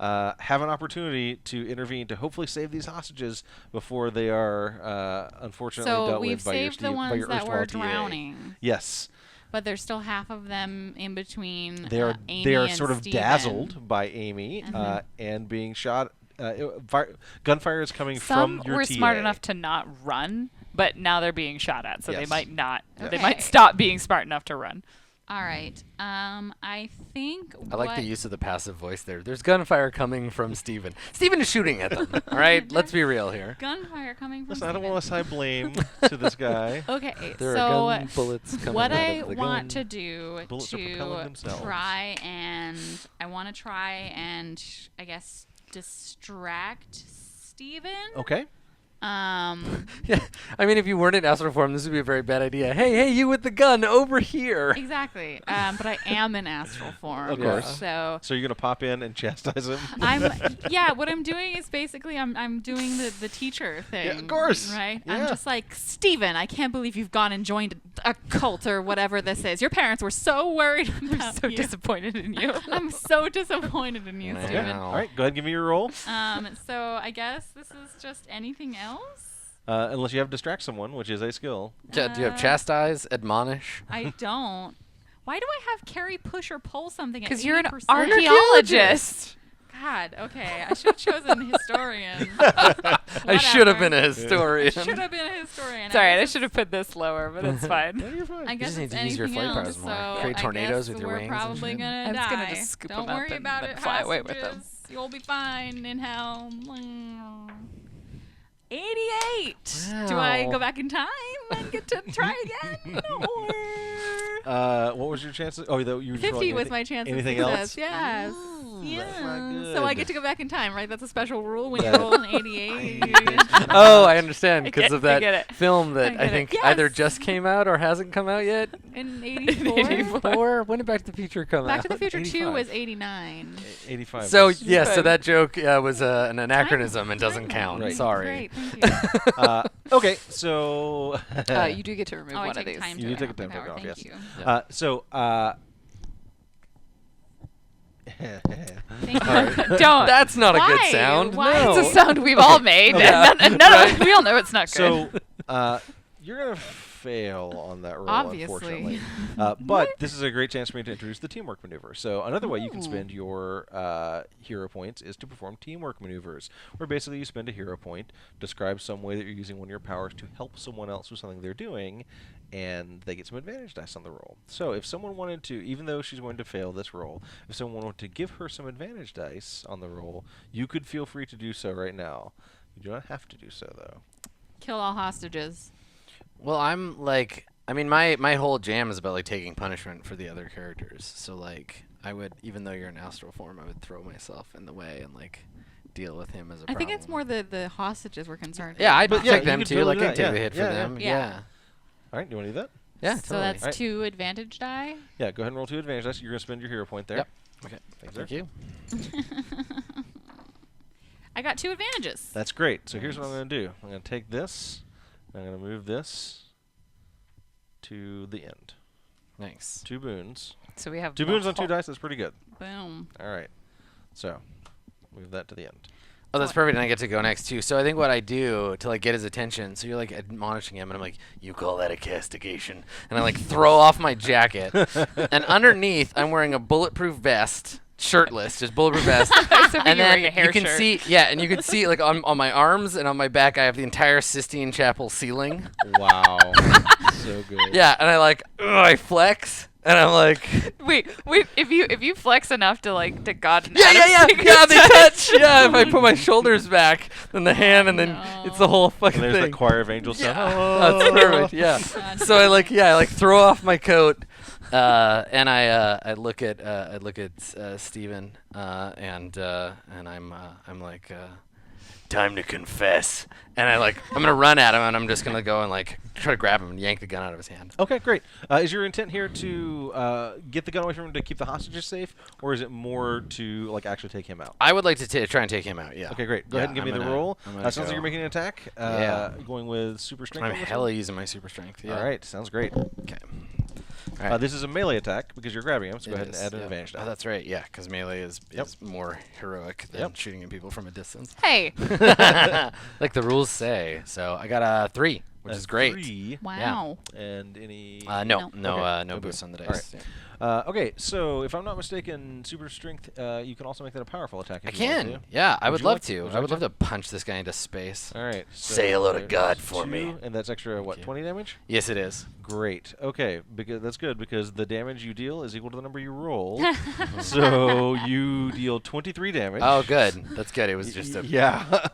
have an opportunity to intervene to hopefully save these hostages before they are unfortunately So dealt we've with by your, saved the by ones your that were erstwhile TA. drowning, Yes, but there's still half of them in between. they are Amy they are and sort of Steven. dazzled by Amy Mhm. and being shot. Gunfire is coming Some from your were TA. smart enough to not run, but now they're being shot at, so they Yes. might not. Yeah. They might Okay. stop being smart enough to run. All right. I think. I like the use of the passive voice there. There's gunfire coming from Steven. Steven is shooting at them. All right, let's be real here. Gunfire coming from. Listen, I don't Steven. want to assign blame to this guy. Okay, There so are gun bullets coming what out I of the want gun. to do Bullets are propelling to themselves. I want to try and I guess distract Steven. Okay. Yeah, I mean, if you weren't in astral form, this would be a very bad idea. Hey, you with the gun over here. Exactly. But I am in astral form. Of course. So So you're gonna pop in and chastise him? what I'm doing is basically I'm doing the teacher thing. Yeah, of course. Right? Yeah. I'm just like, Steven, I can't believe you've gone and joined a cult or whatever this is. Your parents were so worried about So you. disappointed in you. I'm so disappointed in you, Wow. Steven. All right, go ahead and give me your roll. So I guess this is just anything else. Unless you have distract someone, which is a skill. Do you have chastise, admonish? I don't. Why do I have carry, push, or pull something? Because you're an 80%? archaeologist. God, okay. I should have chosen historian. I should have Whatever. been a historian. Should have been a historian. Sorry, I guess should have put this lower, but it's fine. You're fine. I guess just need it's to use your anything flight powers else, more. so Create I tornadoes guess with your we're wings and probably shit. gonna I'm die. just gonna just scoop Don't them up worry and about then it. fly away with them. hostages. You'll be fine in hell. 88. Do I Wow. go back in time and get to try again? What was your chances? Oh, you were just 50 rolling was anything- my chance of Anything success. else? Yes. Ooh, that's not Yeah. So I good. get to go back in time, right? That's a special rule when you That- roll an 88. Oh, I understand I because get- of I that get it. film that I I get it. think Yes. either just came out or hasn't come out yet. In 84. 84? When did Back to the Future come Back out? to the Future 2 85. was 89. 85. So was- yes, so Fine. that joke was an anachronism and doesn't count. Right. Sorry. Great, thank you. Okay, so You do get to remove Oh, I one of take these. time You to do take a amp time power, off, thank yes. you. Yeah. so Thank you. All right. Don't. That's not a Why? good sound. Why? No. It's a sound we've all made. Yeah. and none of we all know it's not good. So you're gonna fail on that roll, Obviously. unfortunately. But this is a great chance for me to introduce the teamwork maneuver. So another way you can Ooh. spend your hero points is to perform teamwork maneuvers, where basically you spend a hero point, describe some way that you're using one of your powers to help someone else with something they're doing, and they get some advantage dice on the roll. So if someone wanted to, even though she's going to fail this roll, if someone wanted to give her some advantage dice on the roll, you could feel free to do so right now. You do not have to do so, though. Kill all hostages. Well, I'm like, I mean, my whole jam is about like taking punishment for the other characters. So like, I would, even though you're in astral form, I would throw myself in the way and like deal with him as a I problem. think it's more the hostages we're concerned Yeah, I'd with. protect you them could too. totally Like do I'd that, take yeah. a hit for Yeah, them. yeah. Yeah. All right, do you want to do that? Yeah. So Totally. that's Alright. 2 advantage die. Yeah, go ahead and roll 2 advantage dice. You're going to spend your hero point there. Yep. Okay. Thanks, Thank sir. you. I got 2 advantages. That's great. So here's what I'm going to do. I'm going to take this. I'm going to move this to the end. Nice. 2 boons. So we have 2 the boons on 2 whole- dice. That's pretty good. Boom. All right. So move that to the end. Oh, that's perfect, and I get to go next too. So I think what I do to like get his attention, so you're like admonishing him, and I'm like, "You call that a castigation?" And I like throw off my jacket, and underneath I'm wearing a bulletproof vest, shirtless, just bulletproof vest. So And you're wearing then a hair you can shirt. see, yeah, and you can see like on my arms and on my back, I have the entire Sistine Chapel ceiling. Wow. So good. Yeah, and I flex, and I'm like, Wait. If you flex enough to like to God. and yeah, Adam they touch. Yeah, if I put my shoulders back, then the hand, and then it's the whole fucking And there's thing. the choir of angels. Yeah. stuff. That's perfect. Yeah. That's So I throw off my coat, and I look at Steven, and I'm like, time to confess, and I'm gonna run at him, and I'm just gonna go and like try to grab him and yank the gun out of his hand. Okay, great. Is your intent here to get the gun away from him to keep the hostages safe, or is it more to like actually take him out? I would like to try and take him out. Yeah. Okay, great. Go ahead and give I'm me the gonna- roll. I'm gonna Sounds like go. you're making an attack. Yeah. Going with super strength. I'm on this hella one? using my super strength. Yeah. All right, sounds great. Okay. All right. This is a melee attack because you're grabbing him, so go It ahead and is, add an yeah. advantage die. Oh, that's right. Yeah, because melee is Yep. more heroic than Yep. shooting at people from a distance. Hey. Like the rules say. So I got a 3, which That's is great. 3. Wow. And any? No, No. okay. No No boost boost. on the All dice. right. Yeah. Okay, so if I'm not mistaken, super strength, you can also make that a powerful attack. I If you want can. to. Yeah, I Would would you love like- to. would you I would like love to punch this guy into space. All right. So Say hello to there's God for me. 2, and that's extra, what, Thank you. 20 damage? Yes, it is. Great. Okay, because that's good because the damage you deal is equal to the number you roll. So you deal 23 damage. Oh, good. That's good. It was just a yeah.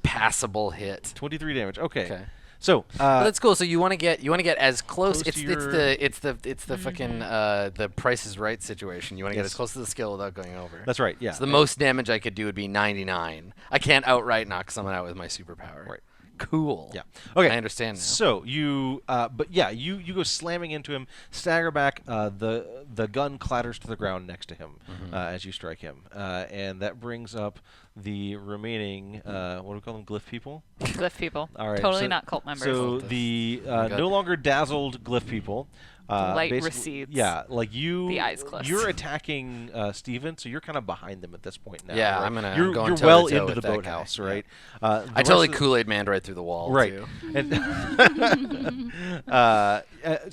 passable hit. 23 damage. Okay. Okay. So But that's cool. So you want to get as close. Close It's to it's the fucking the Price is Right situation. You want to get Yes. as close to the skill without going over. that's right. Yeah. So the most damage I could do would be 99. I can't outright knock someone out with my superpower. Right. Cool. Yeah. Okay. I understand now. So you, but yeah, you go slamming into him, stagger back. The gun clatters to the ground next to him as you strike him, and that brings up the remaining what do we call them? Glyph people. Glyph people. All right. Totally so, not cult members. So Cultists. the my God. no longer dazzled glyph people. light basically- recedes. Yeah, like you. The eyes closed. You're attacking Steven, so you're kind of behind them at this point now. Yeah, right? I'm gonna- You're, I'm going you're toe-to-toe well into with the that guy. boathouse, Yeah. right? I totally Kool-Aid manned right through the wall. Right. Too. And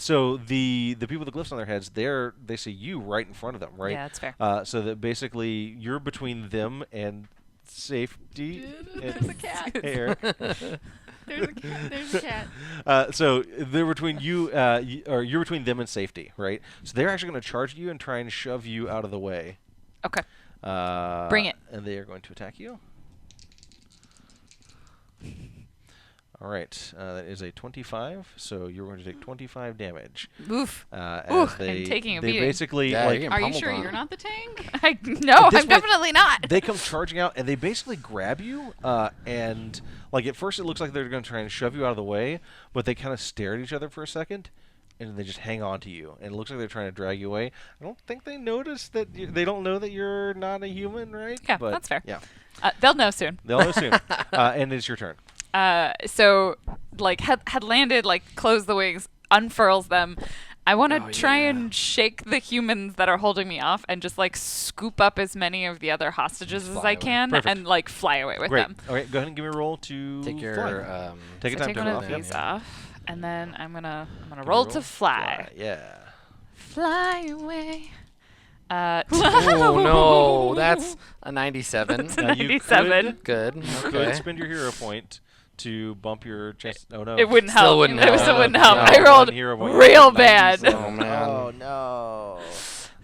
so the people with the glyphs on their heads, they see you right in front of them, right? Yeah, that's fair. So that basically you're between them and safety. There's a cat. Hey, Eric. There's a cat. There's a cat. So they're between you, or you're between them and safety, right? So they're actually going to charge you and try and shove you out of the way. Okay. Bring it. And they are going to attack you. All right, that is a 25, so you're going to take 25 damage. Oof. As Ooh, they, I'm taking a they beating. basically Yeah, like you're Are you pummeled sure on you're it. not the tank? No, At this I'm point, definitely not. they come charging out and they basically grab you and like at first it looks like they're going to try and shove you out of the way, but they kind of stare at each other for a second and they just hang on to you and it looks like they're trying to drag you away. I don't think they notice that they don't know that you're not a human, right? Yeah, But, that's fair. Yeah, They'll know soon. they'll know soon. And it's your turn. So like had landed, like close the wings, unfurls them. I want to Oh, try yeah. and shake the humans that are holding me off and just like scoop up as many of the other hostages as Fly I away. can Perfect. and like fly away with Great. them. Okay, go ahead and give me a roll to Take your fly. Take a So time take to one off. of Yep. these off, and then I'm gonna Give me a roll to fly. Yeah. Fly away. Oh no, that's a 97. That's a Now you 97. Good. Go ahead Okay. and spend your hero point to bump your chest. Oh no. It wouldn't Still help. wouldn't It help. still wouldn't No, help. no, I one rolled hero point. real 97. bad. Oh, man. Oh no.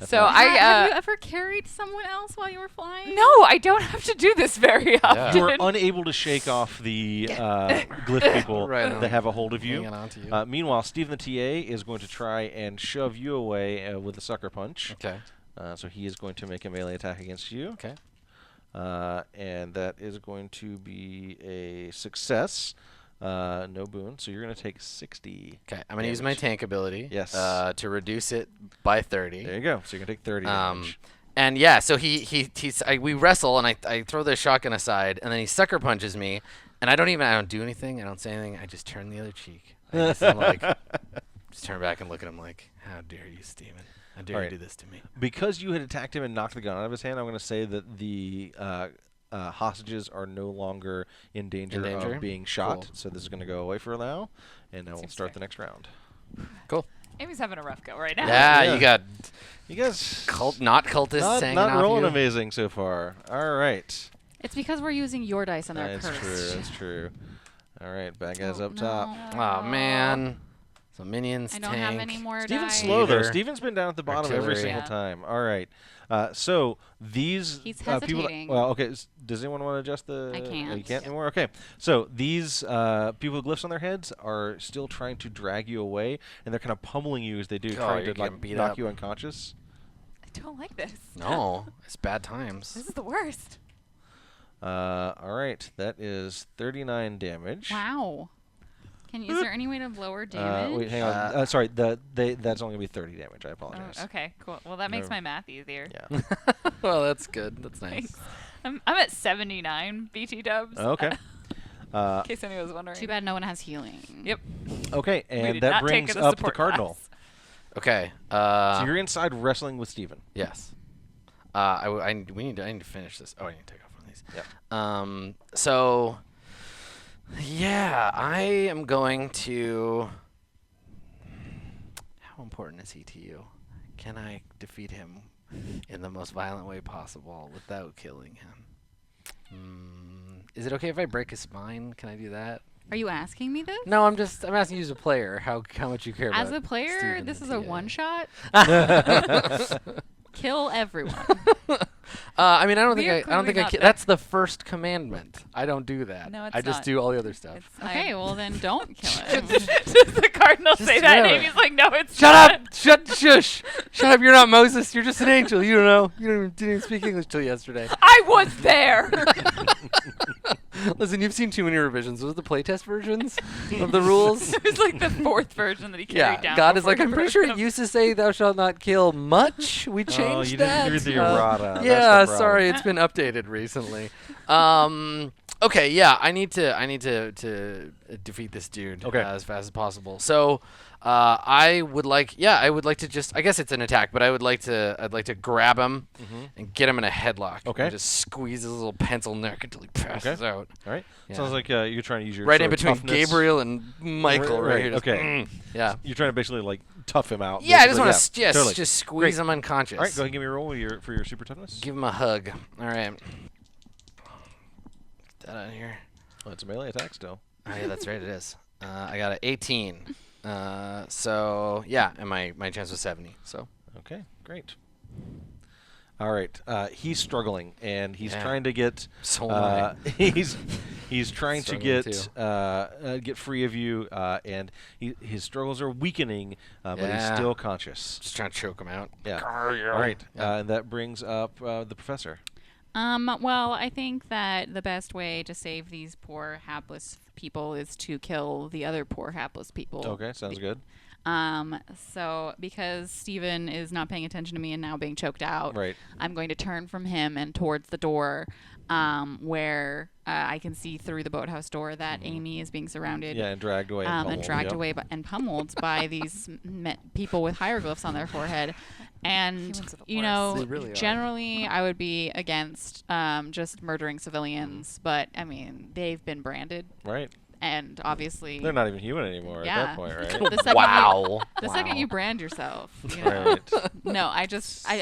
So nice. Have you ever carried someone else while you were flying? No, I don't have to do this very often. You are unable to shake off the glyph people Right on. that have a hold of you. Hanging on to you. Meanwhile, Stephen the TA is going to try and shove you away with a sucker punch. Okay. So he is going to make a melee attack against you. Okay. And that is going to be a success. No boon. So you're going to take 60. Okay. I'm gonna use my tank ability. Yes. To reduce it by 30. There you go. So you're going to take 30 damage. And yeah, so we wrestle, and I throw the shotgun aside, and then he sucker punches me, and I don't do anything. I don't say anything. I just turn the other cheek. I just, I'm like, just turn back and look at him like, how dare you, Steven? How dare you do this to me? Because you had attacked him and knocked the gun out of his hand, I'm going to say that the hostages are no longer in danger of being shot. Cool. So this is going to go away for now, and then we'll Seems start fair. the next round. Cool. Amy's having a rough go right now. Yeah, Yeah. you got You guys not cultists not hanging off rolling you. amazing so far. All right. It's because we're using your dice and they're That's cursed. true. That's true. All right, bad guys Oh, up top. Oh man. So minions, I don't tank. have any more Steven's dice. slow though. Leader. Steven's been down at the bottom every Artillery. single Yeah. time. All right. So these He's people. hesitating. Well, okay. Does anyone want to adjust the? I Oh, you can't. can't anymore. Okay. So these people with glyphs on their heads are still trying to drag you away, and they're kind of pummeling you as they do, Oh, trying you're to like getting beat knock up. you unconscious. I don't like this. No, it's bad times. This is the worst. All right. That is 39 damage. Wow. Is there any way to lower damage? Wait, hang on. Sorry. That's only gonna be 30 damage. I Oh, apologize. okay, cool. Well, that makes No. my math easier. Yeah. Well, that's good. That's nice. Thanks. I'm at 79 BT dubs. Okay. In case anyone was wondering. Too bad no one has healing. Yep. Okay, We and did that not take brings the up the support cardinal. class. Okay. So you're inside wrestling with Steven. Yes. I need to finish this. Oh, I need to take off one of these. Yeah. So, yeah, I am going to. How important is he to you? Can I defeat him in the most violent way possible without killing him? Is it okay if I break his spine? Can I do that? Are you asking me this? No, I'm asking you as a player how much you care about. As a player, Steven this the is a TA. one shot. Kill everyone. I mean, I don't We think are I don't clearly think I not ki- that- That's the first commandment. I don't do that. No, it's I just not. do all the other stuff. Okay, well then don't kill him. Does the cardinal say that? And whatever. Amy's like, no, it's Shut not. up! Shush! Shut up! You're not Moses. You're just an angel. You don't know. Didn't even speak English till yesterday. I was there. Listen, you've seen too many revisions. Those are the playtest versions of the rules. It was like the fourth version that he carried Yeah, down. God is before like, he I'm pretty broke sure it them. used to say, "Thou shalt not kill much." We changed Oh, you that. didn't read the errata. That's the Yeah, problem. sorry, it's been updated recently. Okay, yeah, I need to defeat this dude Okay. as fast as possible. So, I would like to just, I guess it's an attack, but I'd like to grab him and get him in a headlock. Okay. And just squeeze his little pencil neck until he passes out. All right. Yeah. Sounds like you're trying to use your Right in sort of between toughness. Gabriel and Michael, right, Right, here. just, okay. Yeah. You're trying to basically like tough him out. Yeah, I just basically. want to totally. just squeeze Great. him unconscious. All right, go ahead and give me a roll for your super toughness. Give him a hug. All right. Get that out of here. Oh, it's a melee attack still. Oh, yeah, that's right. It is. I got an 18. So yeah, and my chance was 70. So Okay, great. All right, he's struggling and he's Yeah. trying to get. So am He's trying to Struggling get free of you, and his struggles are weakening, but he's Yeah. still conscious. just trying to choke him out. Yeah. All right, Yeah. and that brings up the professor. Well, I think that the best way to save these poor hapless people is to kill the other poor hapless people. Okay, sounds good. So because Steven is not paying attention to me and now being choked out, Right. I'm going to turn from him and towards the door, where I can see through the boathouse door that Amy is being surrounded. Yeah, and dragged away. And dragged yep. away and pummeled by these people with hieroglyphs on their forehead. And, Humans are the you worst. know, They really are. generally I would be against just murdering civilians. But, I mean, they've been branded. Right. And obviously, They're not even human anymore at that point, right? the second Wow. the second you brand yourself, you know. Right. No, I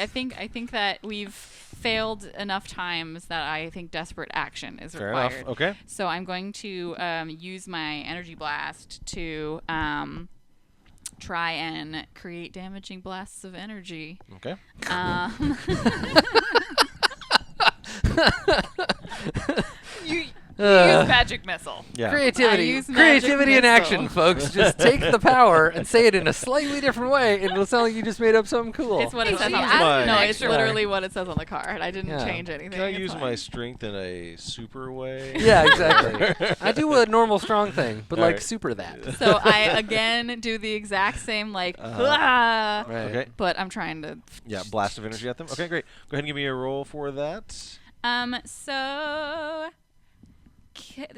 think that we've failed enough times that I think desperate action is Fair required. enough. Okay. So I'm going to use my energy blast to try and create damaging blasts of energy. Okay. You use magic missile. Yeah. I Creativity. use magic Creativity in missile. action, folks. Just take the power and say it in a slightly different way, and it'll sound like you just made up something cool. It's what it Can says I on use the my- No, it's Sure. literally what it says on the card. I didn't Yeah. change anything. Can I It's use fine. my strength in a super way? Yeah, exactly. I do a normal strong thing, but like Alright. super that. So I again do the exact same Right. Okay. but I'm trying to. Yeah, blast of energy at them. Okay, great. Go ahead and give me a roll for that.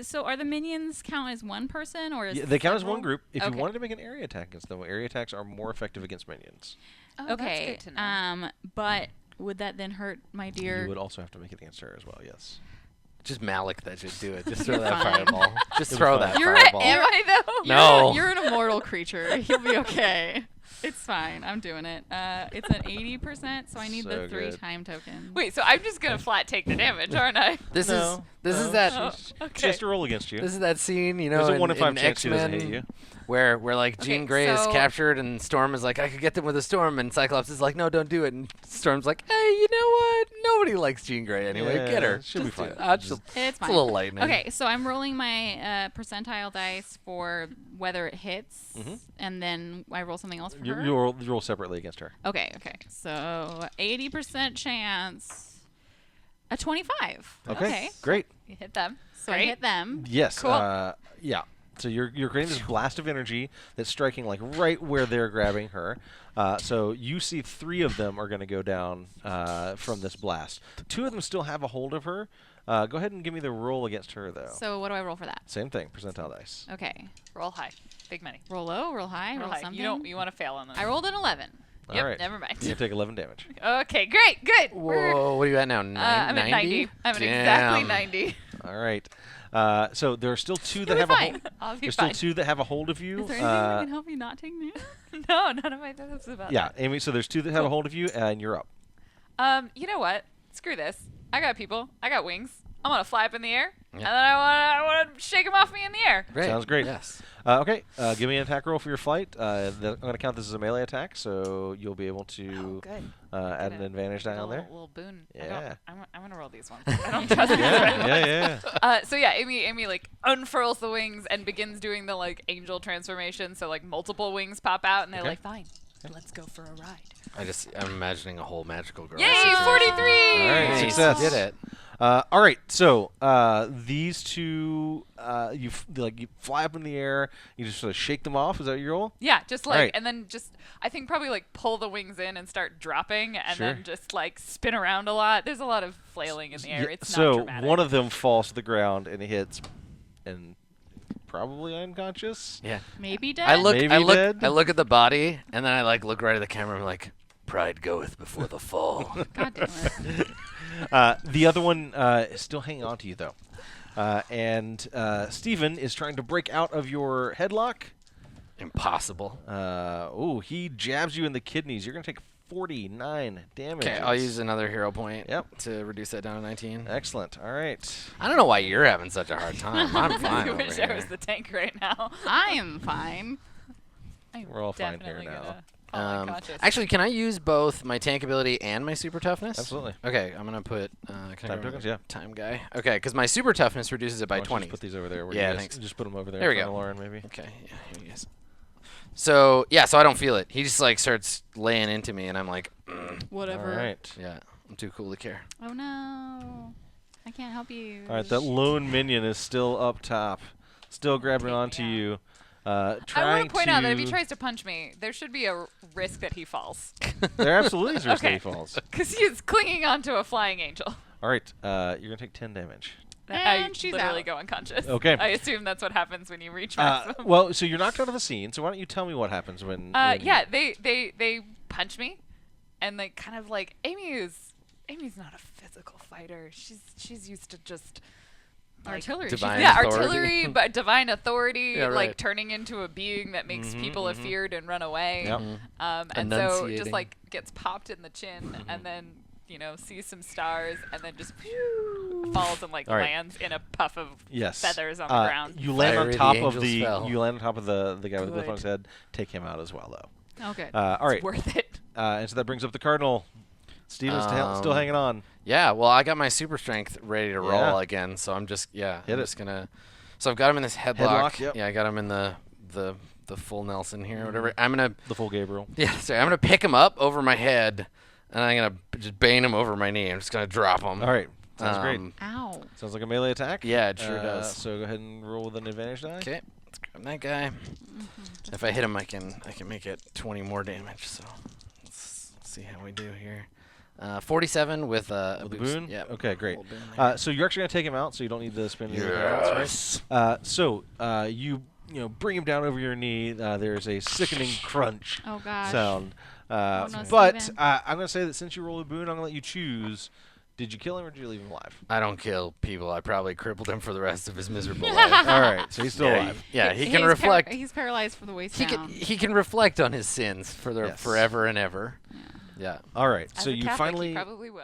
So are the minions count as one person or is Yeah, they count as one several? group. If you Okay. wanted to make an area attack against them, area attacks are more effective against minions. Oh, Okay. That's good to know. But would that then hurt my dear? You would also have to make it against her as well. Yes. Just Malik that should do it. Just throw You're that fine. fireball. Just It'll throw be that fine. You're fireball. Am I though? No. You're an immortal creature. You'll be okay. It's fine. I'm doing it. It's an 80%, so I need So the 3 good. time token. Wait, so I'm just gonna flat take the damage, aren't I? This No, is no, that she's- Oh, She has okay. to roll against you. this is that scene, you know, There's a in, 1 in 5 in chance she doesn't hit X-Men you. where like Okay, Jean Grey is so- captured and Storm is like, I could get them with a storm, and Cyclops is like, no, don't do it, and Storm's like, hey, you know what? Nobody likes Jean Grey anyway. Yeah, Get her. she'll be Just do fine. it. I'll Just- just- It's it's fine. a little lightning. Okay, so I'm rolling my percentile dice for whether it hits, Mhm. and then I roll something else for You, her. you roll separately against her. Okay. So 80% chance. A 25. Okay. Great. You hit them. So I Great. hit them. Yes. Cool. Yeah. So you're creating this blast of energy that's striking like right where they're grabbing her. So you see 3 of them are going to go down from this blast. 2 of them still have a hold of her. Go ahead and give me the roll against her though. So what do I roll for that? Same thing. Percentile dice. Okay. Roll high. Big money. Roll low, roll high, roll high. something. You want to fail on this. I rolled an 11. Yep. All right. Never mind. You take 11 damage. Okay. Great. Good. Whoa, what are you at now? I'm at 90. I'm at exactly 90. All right. So there are still 2 that You'll have be a fine. hold. I'll be There's fine. still 2 that have a hold of you. Is there anything that can help you not take news? No, none of my thoughts about Yeah, that. Amy. So there's 2 that have a hold of you, and you're up. You know what? Screw this. I got people. I got wings. I'm gonna fly up in the air, Yeah. and then I want to shake them off me in the air. Great. Sounds great. Yes. Okay, give me an attack roll for your flight. I'm going to count this as a melee attack, so you'll be able to Good. add an advantage Get a down there. little boon. Yeah. I'm gonna roll these ones. I don't trust these Yeah, very much. yeah. So yeah, Amy like unfurls the wings and begins doing the like angel transformation. So like multiple wings pop out, and they're Okay. like, "Fine, let's go for a ride." I'm imagining a whole magical girl. Yay, situation. 43! All right, Nice. success. Did it. All right, so these 2, you fly up in the air. You just sort of shake them off. Is that your roll? Yeah, just like, Right. and then just, I think probably like pull the wings in and start dropping, and Sure. then just like spin around a lot. There's a lot of flailing in the air. Yeah, It's so not dramatic. one of them falls to the ground and hits, and probably unconscious. Yeah. Maybe dead. I look Maybe dead? I look at the body, and then I like look right at the camera. I'm like, pride goeth before the fall. God damn it. The other one is still hanging on to you, though. And Steven is trying to break out of your headlock. Impossible. He jabs you in the kidneys. You're going to take 49 damage. Okay, I'll use another hero point Yep. to reduce that down to 19. Excellent. All right. I don't know why you're having such a hard time. I'm fine I over wish I here. was the tank right now. I am fine. I'm We're all fine here definitely now. gonna fall unconscious. Actually, can I use both my tank ability and my super toughness? Absolutely. Okay, I'm gonna put can I Time go tokens, over- yeah. Time guy. Okay, because my super toughness reduces it by Why don't you 20. Just put these over there. Where Yeah, you guys, thanks. Just put them over there. There in we front go. of Lauren, maybe. Okay, yeah, here he is. So yeah, so I don't feel it. He just like starts laying into me, and I'm like, Whatever. All right. yeah, I'm too cool to care. Oh no. I can't help you. All right. That lone minion is still up top, still grabbing onto out. you. I Trying want to point out that if he to- tries to punch me, there should be a risk that he falls. There absolutely is a risk that Okay. he falls. Because he is clinging onto a flying angel. All right. You're going to take 10 damage. I And she's literally out. go unconscious. Okay. I assume that's what happens when you reach maximum. Well, so you're knocked out of the scene. So why don't you tell me what happens when? when Yeah, they punch me, and they kind of like Amy's not a physical fighter. She's used to just like, Artillery. Divine yeah, authority. artillery, but divine authority, Yeah, like right. turning into a being that makes Mhm, people mhm. afeared and run away. Yep. And so just Enunciating. like gets popped in the chin, and then sees some stars, and then just falls and like All right. lands in a puff of Yes. feathers on the ground. You land on Fiery, the top of angels the fell. you land on top of the guy with the glyph on his Good. head. Take him out as well, though. Okay. All right. It's worth it. And so that brings up the cardinal. Steven's still hanging on. Yeah, well, I got my super strength ready to roll Yeah. again, so I'm just Hit I'm it. just gonna. So I've got him in this headlock. Headlock, yep. Yeah, I got him in the full Nelson here, or whatever. I'm gonna The full Gabriel. sorry, I'm gonna pick him up over my head, and I'm gonna just bane him over my knee. I'm just gonna drop him. All right. Sounds great. Ow. Sounds like a melee attack. Yeah, it sure does. So go ahead and roll with an advantage die. Okay, let's grab that guy. If I hit him, I can make it 20 more damage. So let's see how we do here. 47 with a With the boost. boon? Yeah. Okay, great. Little boon there. So you're actually going to take him out, so you don't need to spend any Yes. So you bring him down over your knee. There's a sickening crunch Oh gosh. sound. Oh, no, But Steven. I'm going to say that since you rolled a boon, I'm going to let you choose. Did you kill him or did you leave him alive? I don't kill people. I probably crippled him for the rest of his miserable life. All right, so he's still Yeah, alive. Yeah, he He's can reflect. he's paralyzed from the waist He down. he can reflect on his sins for Yes. forever and ever. Yeah. All right, As so a you Catholic, finally he probably will.